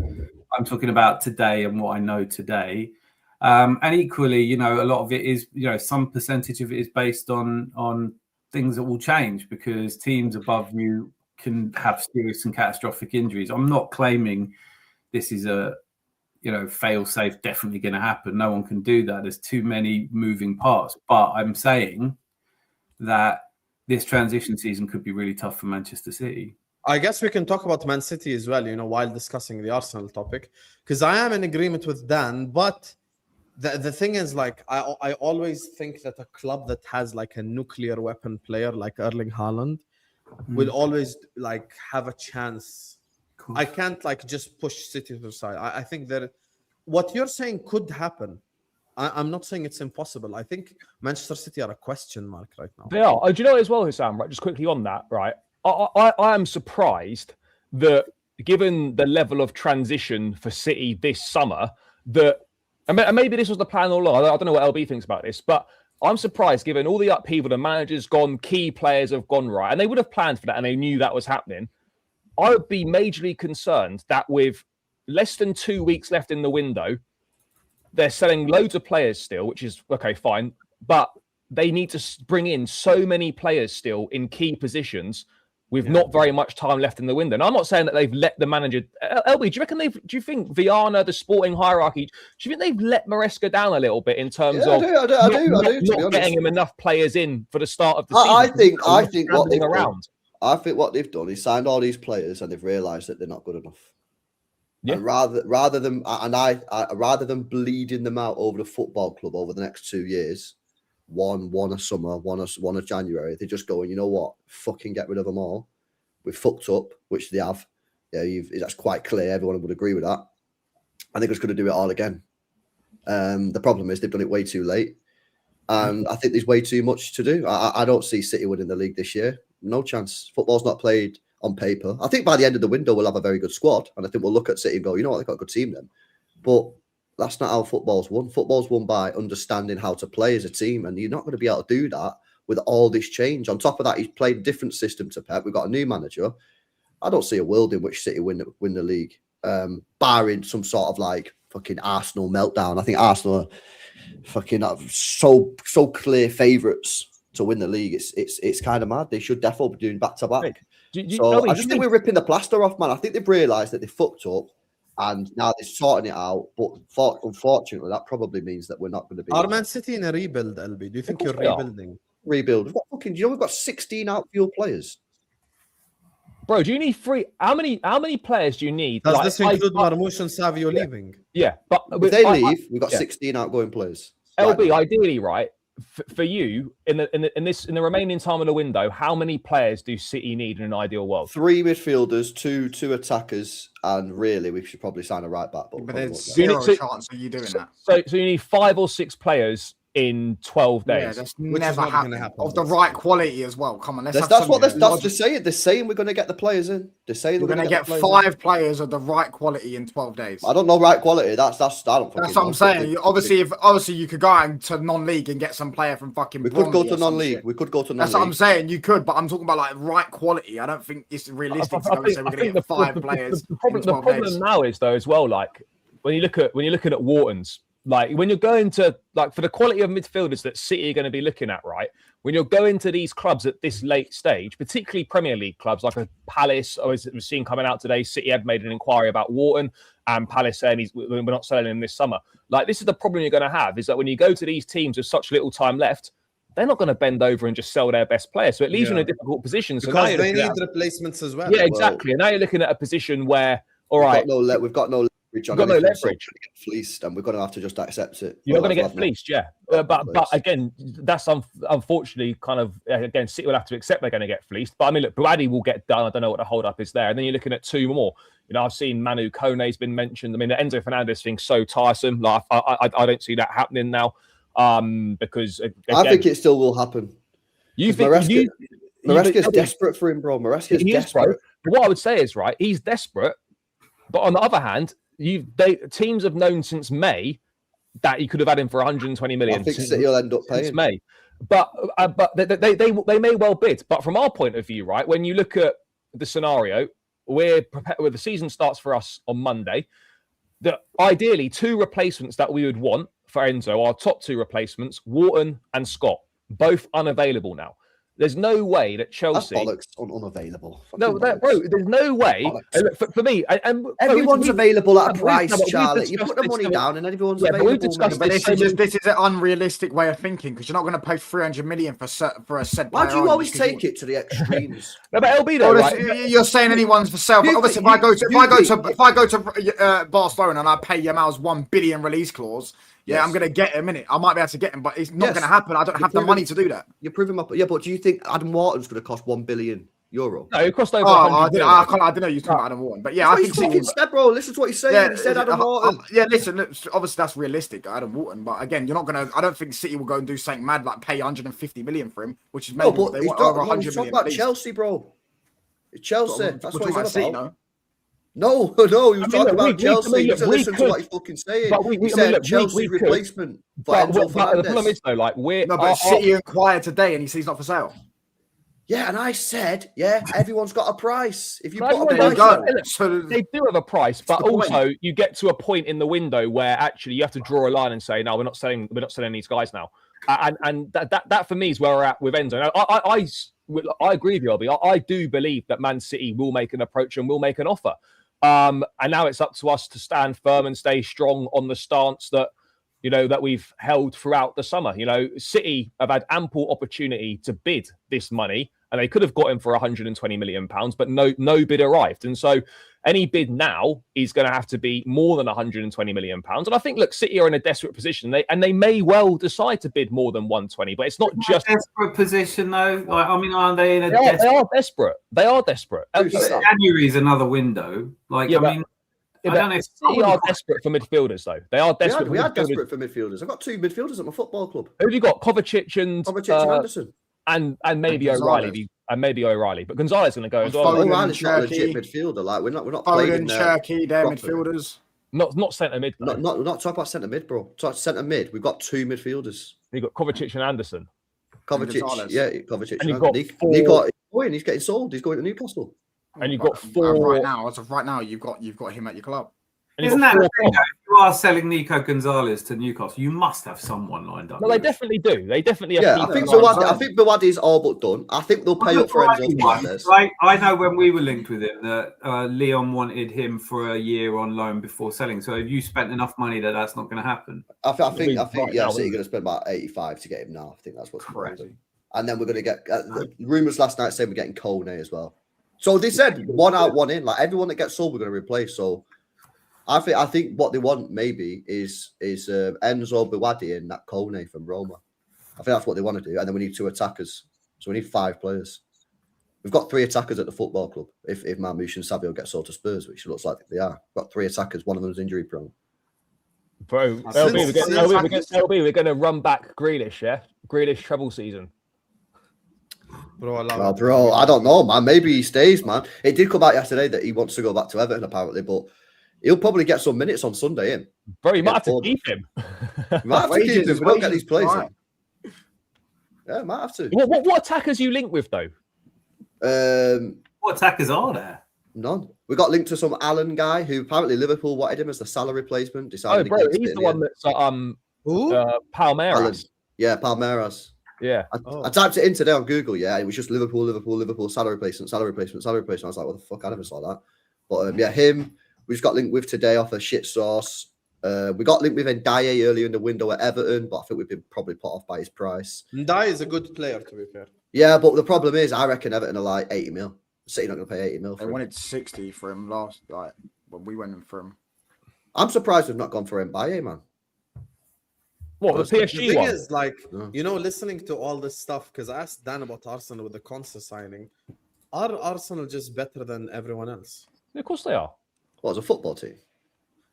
[SPEAKER 3] I'm talking about today and what I know today. And equally, a lot of it is, some percentage of it is based on things that will change because teams above you can have serious and catastrophic injuries. I'm not claiming this is a, fail-safe, definitely going to happen. No one can do that. There's too many moving parts. But I'm saying that this transition season could be really tough for Manchester City.
[SPEAKER 8] I guess we can talk about Man City as well, while discussing the Arsenal topic, because I am in agreement with Dan, but the thing is, like, I always think that a club that has like a nuclear weapon player like Erling Haaland will always like have a chance.
[SPEAKER 3] Cool.
[SPEAKER 8] I can't like just push City to the side. I think that what you're saying could happen. I'm not saying it's impossible. I think Manchester City are a question mark right now.
[SPEAKER 1] They are. Oh, do you know as well, Hussam, right? Just quickly on that, right? I am surprised that given the level of transition for City this summer, and maybe this was the plan all along. I don't know what LB thinks about this, but I'm surprised given all the upheaval, the manager's gone, key players have gone right, and they would have planned for that and they knew that was happening. I would be majorly concerned that with less than 2 weeks left in the window, they're selling loads of players still, which is okay, fine, but they need to bring in so many players still in key positions with not very much time left in the window. And I'm not saying that they've let the manager. LB, do you think Viana, the sporting hierarchy, do you think they've let Maresca down a little bit in terms of not getting him enough players in for the start of the season?
[SPEAKER 5] I think what they've done is signed all these players and they've realised that they're not good enough. Yeah. And rather than bleeding them out over the football club over the next 2 years, one a summer, one a January, they're just going, you know what? Fucking get rid of them all. We've fucked up, which they have. Yeah, that's quite clear. Everyone would agree with that. I think it's going to do it all again. The problem is they've done it way too late. And I think there's way too much to do. I don't see City winning the league this year. No chance. Football's not played on paper. I think by the end of the window, we'll have a very good squad. And I think we'll look at City and go, you know what? They've got a good team then. But that's not how football's won. Football's won by understanding how to play as a team. And you're not going to be able to do that with all this change. On top of that, he's played a different system to Pep. We've got a new manager. I don't see a world in which City win the league, barring some sort of like fucking Arsenal meltdown. I think Arsenal are fucking so clear favourites to win the league. It's kind of mad. They should definitely be doing back to back. I just think we're ripping the plaster off, man. I think they've realised that they fucked up. And now they're sorting it out. But unfortunately, that probably means that we're not going to be.
[SPEAKER 8] Are Man City in a rebuild, LB? Do you think you're rebuilding?
[SPEAKER 5] Rebuild. We've got 16 outfield players.
[SPEAKER 1] Bro, do you need three? How many players do you need?
[SPEAKER 8] Does this include Marmoush and Savio leaving?
[SPEAKER 1] Yeah, but
[SPEAKER 5] if they leave, we've got 16 outgoing players.
[SPEAKER 1] LB, ideally, right? For you, in the remaining time of the window, how many players do City need in an ideal world?
[SPEAKER 5] 3 midfielders, two attackers, and really we should probably sign a right back.
[SPEAKER 9] But there's zero chance of you doing that.
[SPEAKER 1] So you need 5 or 6 players in 12 days.
[SPEAKER 9] Yeah, that's never happening. Of the right quality as well. Come on,
[SPEAKER 5] that's what they're saying. They're saying we're going to get the players in. They're saying
[SPEAKER 9] we're going to get 5 players of the right quality in 12 days.
[SPEAKER 5] I don't know right quality. That's what
[SPEAKER 9] I'm saying. Obviously, you could go out into non-league and get some player from fucking.
[SPEAKER 5] We could go to non-league. We could go to non-league.
[SPEAKER 9] That's what I'm saying. You could, but I'm talking about like right quality. I don't think it's realistic to go and say we're going to get 5 players. The
[SPEAKER 1] problem now is though as well, like when you're looking at Wharton's. Like when you're going to like for the quality of midfielders that City are going to be looking at, right? When you're going to these clubs at this late stage, particularly Premier League clubs like a Palace, or as we've seen coming out today, City had made an inquiry about Wharton and Palace saying we're not selling him this summer. Like this is the problem you're going to have is that when you go to these teams with such little time left, they're not going to bend over and just sell their best player. So it leaves you in a difficult position. So
[SPEAKER 8] because they need replacements as well.
[SPEAKER 1] Yeah, exactly. And now you're looking at a position where, all right,
[SPEAKER 5] we've got no. We've got no leverage. Get fleeced, and we're going to have to just accept it.
[SPEAKER 1] You're not going to get fleeced, yeah. But again, that's unfortunately kind of again City will have to accept they're going to get fleeced. But I mean, look, Buadi will get done. I don't know what the hold up is there. And then you're looking at 2 more. You know, I've seen Manu Kone's been mentioned. I mean, the Enzo Fernandez thing's so tiresome. Like I don't see that happening now. Because again,
[SPEAKER 5] I think it still will happen.
[SPEAKER 1] You think
[SPEAKER 5] Maresca's desperate for him, bro. Maresca's desperate.
[SPEAKER 1] But what I would say is, right, he's desperate. But on the other hand, teams have known since May that you could have had him for 120 million.
[SPEAKER 5] I think City will end up paying.
[SPEAKER 1] Since May. But they may well bid. But from our point of view, right, when you look at the scenario, we're prepared. The season starts for us on Monday. Ideally, 2 replacements that we would want for Enzo, our top 2 replacements, Wharton and Scott, both unavailable now. There's no way that Chelsea...
[SPEAKER 5] That's bollocks, unavailable.
[SPEAKER 1] No, bro, there's no way. For me...
[SPEAKER 5] Everyone's available at a price, Charlie. You put the money down and everyone's available.
[SPEAKER 9] But this is an unrealistic way of thinking, because you're not going to pay 300 million for a said player.
[SPEAKER 5] Why do you always take it to the extremes?
[SPEAKER 1] No, but LB though, right?
[SPEAKER 9] You're saying anyone's for sale, but obviously if I go to Barcelona and I pay Yamal's 1 billion release clause, yeah, I'm going to get him in it. I might be able to get him, but it's not going to happen. I don't have the money to do that.
[SPEAKER 5] You're proving up. Yeah, but do you think Adam Wharton's going to cost €1 billion? No,
[SPEAKER 1] it cost over
[SPEAKER 9] 100 million. I didn't know you were talking about Adam Wharton. But yeah, I think
[SPEAKER 5] fucking said, bro. Listen to what he's saying. Yeah, he said Adam Wharton.
[SPEAKER 9] Listen, obviously that's realistic, Adam Wharton. But again, you're not going to... I don't think City will go and do something mad like pay 150 million for him, which is maybe what they want, over 100 million.
[SPEAKER 5] About Chelsea, bro. It's Chelsea. That's what he's on
[SPEAKER 9] City,
[SPEAKER 5] about. No, he was talking about Chelsea. Listen to what he's fucking saying. He said Chelsea replacement for Enzo Fernandez.
[SPEAKER 1] But the problem is, though, like,
[SPEAKER 9] but City inquired today and he says he's not for sale.
[SPEAKER 5] Yeah, and I said, everyone's got a price. If you put
[SPEAKER 1] a price, they do have a price, but also you get to a point in the window where actually you have to draw a line and say, no, we're not selling these guys now. And that for me is where we're at with Enzo. Now, I agree with you, LB. I do believe that Man City will make an approach and will make an offer. And now it's up to us to stand firm and stay strong on the stance that, that we've held throughout the summer. City have had ample opportunity to bid this money, and they could have got him for 120 million pounds, but no bid arrived. And so any bid now is going to have to be more than 120 million pounds. And I think, look, City are in a desperate position, and they may well decide to bid more than 120, but it's not just
[SPEAKER 3] a desperate position though. Like, I mean, are they in a?
[SPEAKER 1] They are desperate. They are desperate.
[SPEAKER 3] January is another window. Like, I mean. I don't know if
[SPEAKER 1] City are desperate for midfielders, though. They are desperate.
[SPEAKER 5] We are desperate for midfielders. I've got 2 midfielders at my football club.
[SPEAKER 1] Who have you got? Kovacic and
[SPEAKER 5] Anderson.
[SPEAKER 1] And maybe O'Reilly. But Gonzalez is going to go as well.
[SPEAKER 5] O'Reilly's not a legit midfielder. Like, we're not playing
[SPEAKER 9] Cherky, they're midfielders.
[SPEAKER 1] Not centre mid.
[SPEAKER 5] Not talking about centre mid, bro. Talk centre mid. We've got 2 midfielders.
[SPEAKER 1] You've got Kovacic and Anderson.
[SPEAKER 5] Kovacic. And
[SPEAKER 1] you've got
[SPEAKER 5] he's getting sold. He's going to Newcastle.
[SPEAKER 1] And you've got 4
[SPEAKER 9] right now. As of right now, you've got him at your club.
[SPEAKER 3] Isn't that the thing? If you are selling Nico Gonzalez to Newcastle, you must have someone lined up.
[SPEAKER 1] No, they definitely do. They definitely have.
[SPEAKER 5] Yeah, I think Bawadi's all but done. I think they'll pay up for Enzo Fernandez.
[SPEAKER 3] I know when we were linked with him that Leon wanted him for a year on loan before selling. So have you spent enough money that's not going to happen?
[SPEAKER 5] I think City are going to spend about 85 to get him now. I think that's what's crazy. And then we're going to get rumours last night saying we're getting Kone as well. So they said 1 out, 1 in. Like, everyone that gets sold, we're going to replace. So I think what they want maybe is Enzo, Bawadi, and that Kone from Roma. I think that's what they want to do. And then we need 2 attackers. So we need 5 players. We've got 3 attackers at the football club. If Marmoush and Savio get sold to Spurs, which looks like they are. We've got 3 attackers. One of them is injury prone.
[SPEAKER 1] Bro, LB, we're going to run back Grealish, yeah? Grealish treble season.
[SPEAKER 5] Bro, I don't know, man. Maybe he stays, man. It did come out yesterday that he wants to go back to Everton, apparently, but he'll probably get some minutes on Sunday in.
[SPEAKER 1] Bro, you might have to keep him.
[SPEAKER 5] Might have to keep him. We don't get these players in. Yeah, might have to.
[SPEAKER 1] What attackers you link with, though?
[SPEAKER 3] What attackers are there?
[SPEAKER 5] None. We got linked to some Allen guy who apparently Liverpool wanted him as the salary replacement.
[SPEAKER 1] He's the one that's Palmeiras.
[SPEAKER 5] Allen. Yeah, Palmeiras.
[SPEAKER 1] Yeah.
[SPEAKER 5] I typed it in today on Google, it was just Liverpool, salary replacement. I was like, what the fuck? I never saw that. But him, we just got linked with today off a shit sauce. We got linked with Ndiaye earlier in the window at Everton, but I think we've been probably put off by his price.
[SPEAKER 8] Ndiaye is a good player, to be fair.
[SPEAKER 5] Yeah, but the problem is, I reckon Everton are like 80 mil. City not going to pay 80 mil for him.
[SPEAKER 9] They wanted 60 for him when we went in for him.
[SPEAKER 5] I'm surprised we've not gone for Ndiaye, man.
[SPEAKER 1] What, the PSG one?
[SPEAKER 8] Is listening to all this stuff, because I asked Dan about Arsenal with the Konsa signing. Are Arsenal just better than everyone else?
[SPEAKER 1] Yeah, of course they are.
[SPEAKER 5] What, as a football team?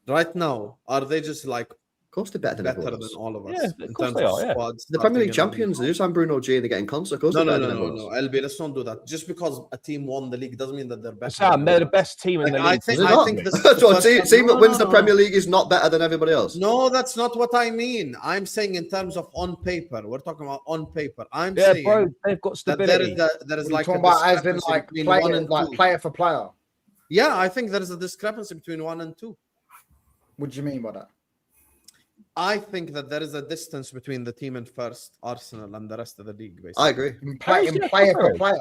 [SPEAKER 8] Right now, are they just like
[SPEAKER 5] course they're better than
[SPEAKER 8] better
[SPEAKER 5] everyone
[SPEAKER 8] than
[SPEAKER 5] else.
[SPEAKER 8] all of us.
[SPEAKER 1] Yeah,
[SPEAKER 8] in
[SPEAKER 1] of course
[SPEAKER 8] terms
[SPEAKER 1] they
[SPEAKER 8] of
[SPEAKER 1] are, yeah.
[SPEAKER 8] squads.
[SPEAKER 5] The Premier League
[SPEAKER 8] starting
[SPEAKER 5] champions, they just signed Bruno G and they're getting Konsa. Of course
[SPEAKER 8] No,
[SPEAKER 5] they're
[SPEAKER 8] no,
[SPEAKER 5] better
[SPEAKER 8] no,
[SPEAKER 5] than
[SPEAKER 8] no,
[SPEAKER 5] everyone else.
[SPEAKER 8] LB, let's not do that. Just because a team won the league doesn't mean that they're better.
[SPEAKER 1] Sam,
[SPEAKER 8] than
[SPEAKER 1] they're the
[SPEAKER 8] everyone else.
[SPEAKER 1] best team in the
[SPEAKER 8] I
[SPEAKER 1] league.
[SPEAKER 8] think-
[SPEAKER 5] Is it
[SPEAKER 8] I
[SPEAKER 5] not?
[SPEAKER 8] think this is
[SPEAKER 5] So
[SPEAKER 8] the
[SPEAKER 5] a
[SPEAKER 8] first
[SPEAKER 5] team
[SPEAKER 8] time-
[SPEAKER 5] that wins
[SPEAKER 8] No,
[SPEAKER 5] the
[SPEAKER 8] no,
[SPEAKER 5] Premier
[SPEAKER 8] no.
[SPEAKER 5] League is not better than everybody else.
[SPEAKER 8] No, that's not what I mean. I'm saying in terms of on paper. We're talking about on paper. I'm
[SPEAKER 1] Yeah,
[SPEAKER 8] saying
[SPEAKER 1] bro, they've got
[SPEAKER 8] that
[SPEAKER 1] stability.
[SPEAKER 8] there is
[SPEAKER 9] What are you
[SPEAKER 8] like
[SPEAKER 9] talking
[SPEAKER 8] a
[SPEAKER 9] about as in
[SPEAKER 8] discrepancy
[SPEAKER 9] like
[SPEAKER 8] between
[SPEAKER 9] player,
[SPEAKER 8] 1 and 2.
[SPEAKER 9] like player for player?
[SPEAKER 8] Yeah, I think there is a discrepancy between 1 and 2.
[SPEAKER 9] What do you mean by that?
[SPEAKER 8] I think that there is a distance between the team in first, Arsenal, and the rest of the league. Basically,
[SPEAKER 5] I agree.
[SPEAKER 9] In
[SPEAKER 1] yeah,
[SPEAKER 9] player for
[SPEAKER 1] sorry.
[SPEAKER 9] player.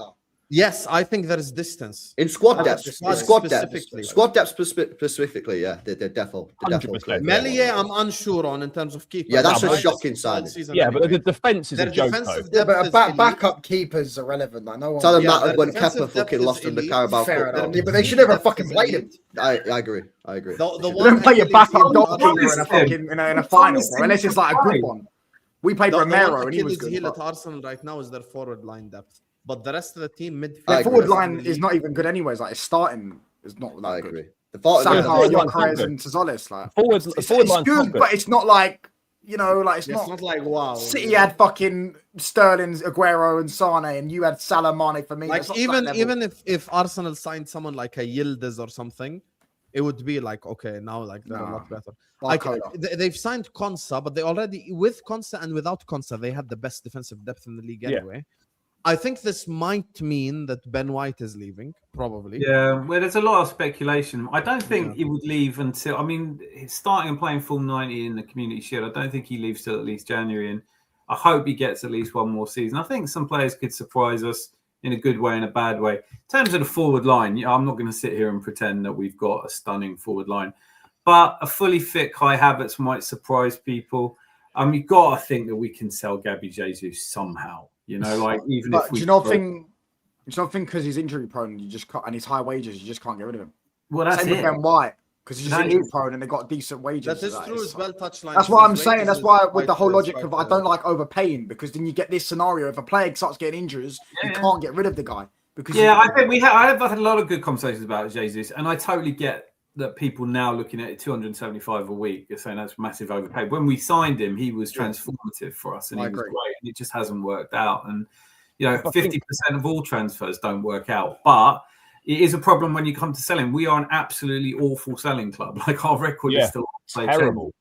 [SPEAKER 8] Yes, I think there is distance.
[SPEAKER 5] In squad
[SPEAKER 9] Oh,
[SPEAKER 5] depth,
[SPEAKER 9] just
[SPEAKER 5] in
[SPEAKER 9] like
[SPEAKER 5] squad depth,
[SPEAKER 8] specifically.
[SPEAKER 5] squad depth specifically, yeah, they're defo.
[SPEAKER 1] 100%.
[SPEAKER 8] Melier, I'm unsure on in terms of keeper.
[SPEAKER 5] Yeah, that's
[SPEAKER 1] a
[SPEAKER 8] Right?
[SPEAKER 5] shocking
[SPEAKER 8] It's all
[SPEAKER 5] signing.
[SPEAKER 8] season
[SPEAKER 1] Yeah, but
[SPEAKER 8] anyway.
[SPEAKER 1] the defense is
[SPEAKER 8] Their
[SPEAKER 1] a joke, though.
[SPEAKER 8] defensive
[SPEAKER 9] Yeah,
[SPEAKER 8] depth
[SPEAKER 9] but
[SPEAKER 8] is elite.
[SPEAKER 9] backup keepers are relevant. Like no one.
[SPEAKER 5] Tell them
[SPEAKER 8] Yeah,
[SPEAKER 5] that
[SPEAKER 8] their
[SPEAKER 5] when
[SPEAKER 8] defensive
[SPEAKER 5] Kepa fucking
[SPEAKER 8] depth
[SPEAKER 5] lost
[SPEAKER 8] is
[SPEAKER 5] in the
[SPEAKER 8] elite.
[SPEAKER 5] Carabao
[SPEAKER 9] Fair
[SPEAKER 5] Cup.
[SPEAKER 9] enough.
[SPEAKER 8] Their
[SPEAKER 9] Yeah, but they should never
[SPEAKER 8] defensive
[SPEAKER 9] fucking
[SPEAKER 8] depth
[SPEAKER 9] played
[SPEAKER 8] is
[SPEAKER 9] him.
[SPEAKER 8] elite.
[SPEAKER 5] I agree. I agree.
[SPEAKER 8] The
[SPEAKER 9] They
[SPEAKER 8] one
[SPEAKER 9] don't play your
[SPEAKER 8] Achilles
[SPEAKER 9] backup
[SPEAKER 8] heel
[SPEAKER 9] dog
[SPEAKER 8] at
[SPEAKER 9] keeper in a
[SPEAKER 8] Arsenal-
[SPEAKER 9] fucking in a final, bro. Unless it's like a good one. We played
[SPEAKER 8] the one
[SPEAKER 9] Romero and he was
[SPEAKER 8] Achilles
[SPEAKER 9] good.
[SPEAKER 8] heel
[SPEAKER 9] but
[SPEAKER 8] at Arsenal right now is their forward line depth, but the rest of the team midfield.
[SPEAKER 5] I
[SPEAKER 9] Their
[SPEAKER 5] agree.
[SPEAKER 9] forward line is not even good anyways. Like it's starting is not that
[SPEAKER 5] I
[SPEAKER 9] good.
[SPEAKER 5] agree. The forward
[SPEAKER 9] Saka,
[SPEAKER 1] forward line's
[SPEAKER 9] Gyökeres,
[SPEAKER 1] good.
[SPEAKER 9] and Tzolis, like
[SPEAKER 1] Forward
[SPEAKER 9] it's
[SPEAKER 1] line's not
[SPEAKER 9] good,
[SPEAKER 1] good.
[SPEAKER 9] but it's not like like it's
[SPEAKER 8] It's
[SPEAKER 9] not.
[SPEAKER 8] not like wow.
[SPEAKER 9] City had fucking Sterling, Aguero, and Sane, and you had Salah, Mane for me.
[SPEAKER 8] like
[SPEAKER 9] That's not that level.
[SPEAKER 8] even if Arsenal signed someone like a Yildiz or something, it would be like okay now like they're a lot better. Like
[SPEAKER 9] Barcola.
[SPEAKER 8] they've signed Konsa, but they already with Konsa and without Konsa they had the best defensive depth in the league
[SPEAKER 1] Yeah.
[SPEAKER 8] anyway. I think this might mean that Ben White is leaving, probably.
[SPEAKER 2] Yeah, well, there's a lot of speculation. I don't think he would leave until, I mean, he's starting and playing full 90 in the Community Shield. I don't think he leaves till at least January, and I hope he gets at least one more season. I think some players could surprise us in a good way and a bad way. In terms of the forward line, I'm not going to sit here and pretend that we've got a stunning forward line, but a fully fit Kai Havertz might surprise people. You've got to think that we can sell Gabby Jesus somehow. Like even
[SPEAKER 9] But
[SPEAKER 2] if we
[SPEAKER 9] do you not think because he's injury prone, you just can't, and he's high wages, you just can't get rid of him.
[SPEAKER 2] well, that's
[SPEAKER 9] Same with
[SPEAKER 2] it.
[SPEAKER 9] Ben White because he's
[SPEAKER 2] That
[SPEAKER 9] injury
[SPEAKER 2] is-
[SPEAKER 9] prone and they got decent wages.
[SPEAKER 8] That is
[SPEAKER 9] so
[SPEAKER 8] true as well. Touchline.
[SPEAKER 9] That's what I'm saying. That's why with the whole logic of I don't like overpaying because then you get this scenario if a player starts getting injuries, you can't get rid of the guy because
[SPEAKER 2] I think I've had a lot of good conversations about Jesus, and I totally get that people now looking at it 275 a week are saying that's massive overpay. When we signed him, he was transformative for us, and he was great. And it just hasn't worked out. And 50% of all transfers don't work out, but it is a problem when you come to selling. We are an absolutely awful selling club. Like our record is still
[SPEAKER 1] terrible.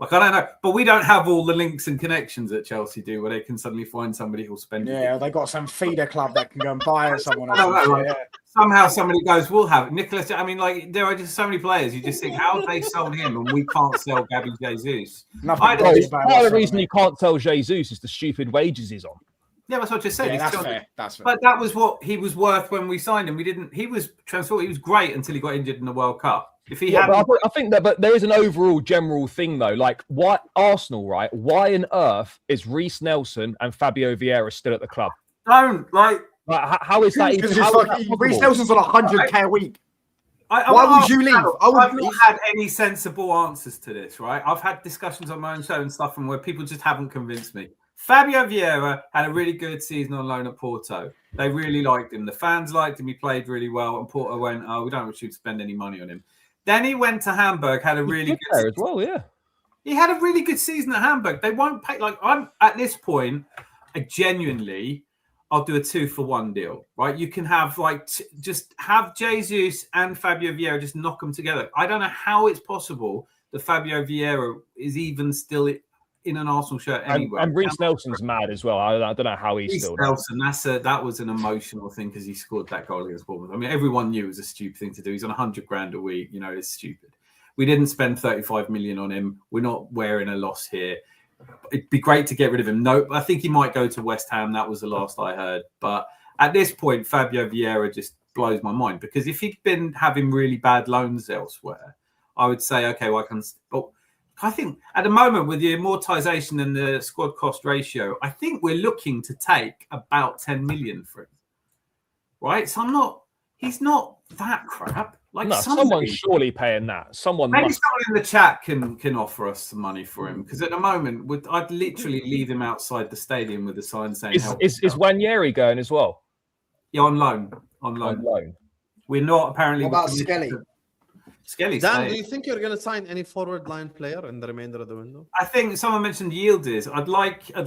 [SPEAKER 2] Like I don't know, but we don't have all the links and connections that Chelsea do, where they can suddenly find somebody who'll spend.
[SPEAKER 9] Yeah, they got some feeder club that can go and buy someone.
[SPEAKER 2] Somehow somebody goes, we'll have it. Nicholas. I mean, like there are just so many players. You just think, how have they sold him and we can't sell Gabby Jesus?
[SPEAKER 1] Part of the reason you can't sell Jesus is the stupid wages he's on.
[SPEAKER 2] Yeah, that's what I just said.
[SPEAKER 9] Yeah, that's fair. That's fair.
[SPEAKER 2] But that was what he was worth when we signed him. He was transformed. He was great until he got injured in the World Cup. If he had,
[SPEAKER 1] I think that, but there is an overall general thing though. Like, why Arsenal, right? Why on earth is Reece Nelson and Fabio Vieira still at the club? How is that?
[SPEAKER 9] Reece Nelson's on 100k a week.
[SPEAKER 2] Why would you leave? I've not had any sensible answers to this, right? I've had discussions on my own show and stuff, and where people just haven't convinced me. Fabio Vieira had a really good season on loan at Porto. They really liked him. The fans liked him. He played really well. And Porto went, "Oh, we don't want you to spend any money on him." Then he went to Hamburg, had a really good
[SPEAKER 1] there as well. Yeah,
[SPEAKER 2] he had a really good season at Hamburg. They won't pay. Like I'm at this point, I'll do a 2-for-1 deal, right? You can have just have Jesus and Fabio Vieira, just knock them together. I don't know how it's possible that Fabio Vieira is even still in an Arsenal shirt anyway.
[SPEAKER 1] And Reece Nelson's mad as well. I don't know how he's still.
[SPEAKER 2] Nelson, that was an emotional thing because he scored that goal against Bournemouth. I mean, everyone knew it was a stupid thing to do. He's on 100 grand a week. It's stupid. We didn't spend 35 million on him. We're not wearing a loss here. It'd be great to get rid of him. No, I think he might go to West Ham. That was the last I heard. But at this point, Fabio Vieira just blows my mind because if he'd been having really bad loans elsewhere, I would say, okay, well, but I think at the moment with the amortization and the squad cost ratio, I think we're looking to take about 10 million for him. Right? So he's not that crap. Like
[SPEAKER 1] someone's surely paying that.
[SPEAKER 2] Maybe someone in the chat can offer us some money for him because at the moment, I'd literally leave him outside the stadium with a sign saying,
[SPEAKER 1] "Is Wanyeri going as well?"
[SPEAKER 2] Yeah, on loan. On loan.
[SPEAKER 1] On loan.
[SPEAKER 2] We're not apparently.
[SPEAKER 9] What about Skelly?
[SPEAKER 2] Skelly's
[SPEAKER 8] Dan,
[SPEAKER 2] staying.
[SPEAKER 8] do you think you're going to sign any forward line player in the remainder of the window?
[SPEAKER 2] I think someone mentioned Yildiz. I'd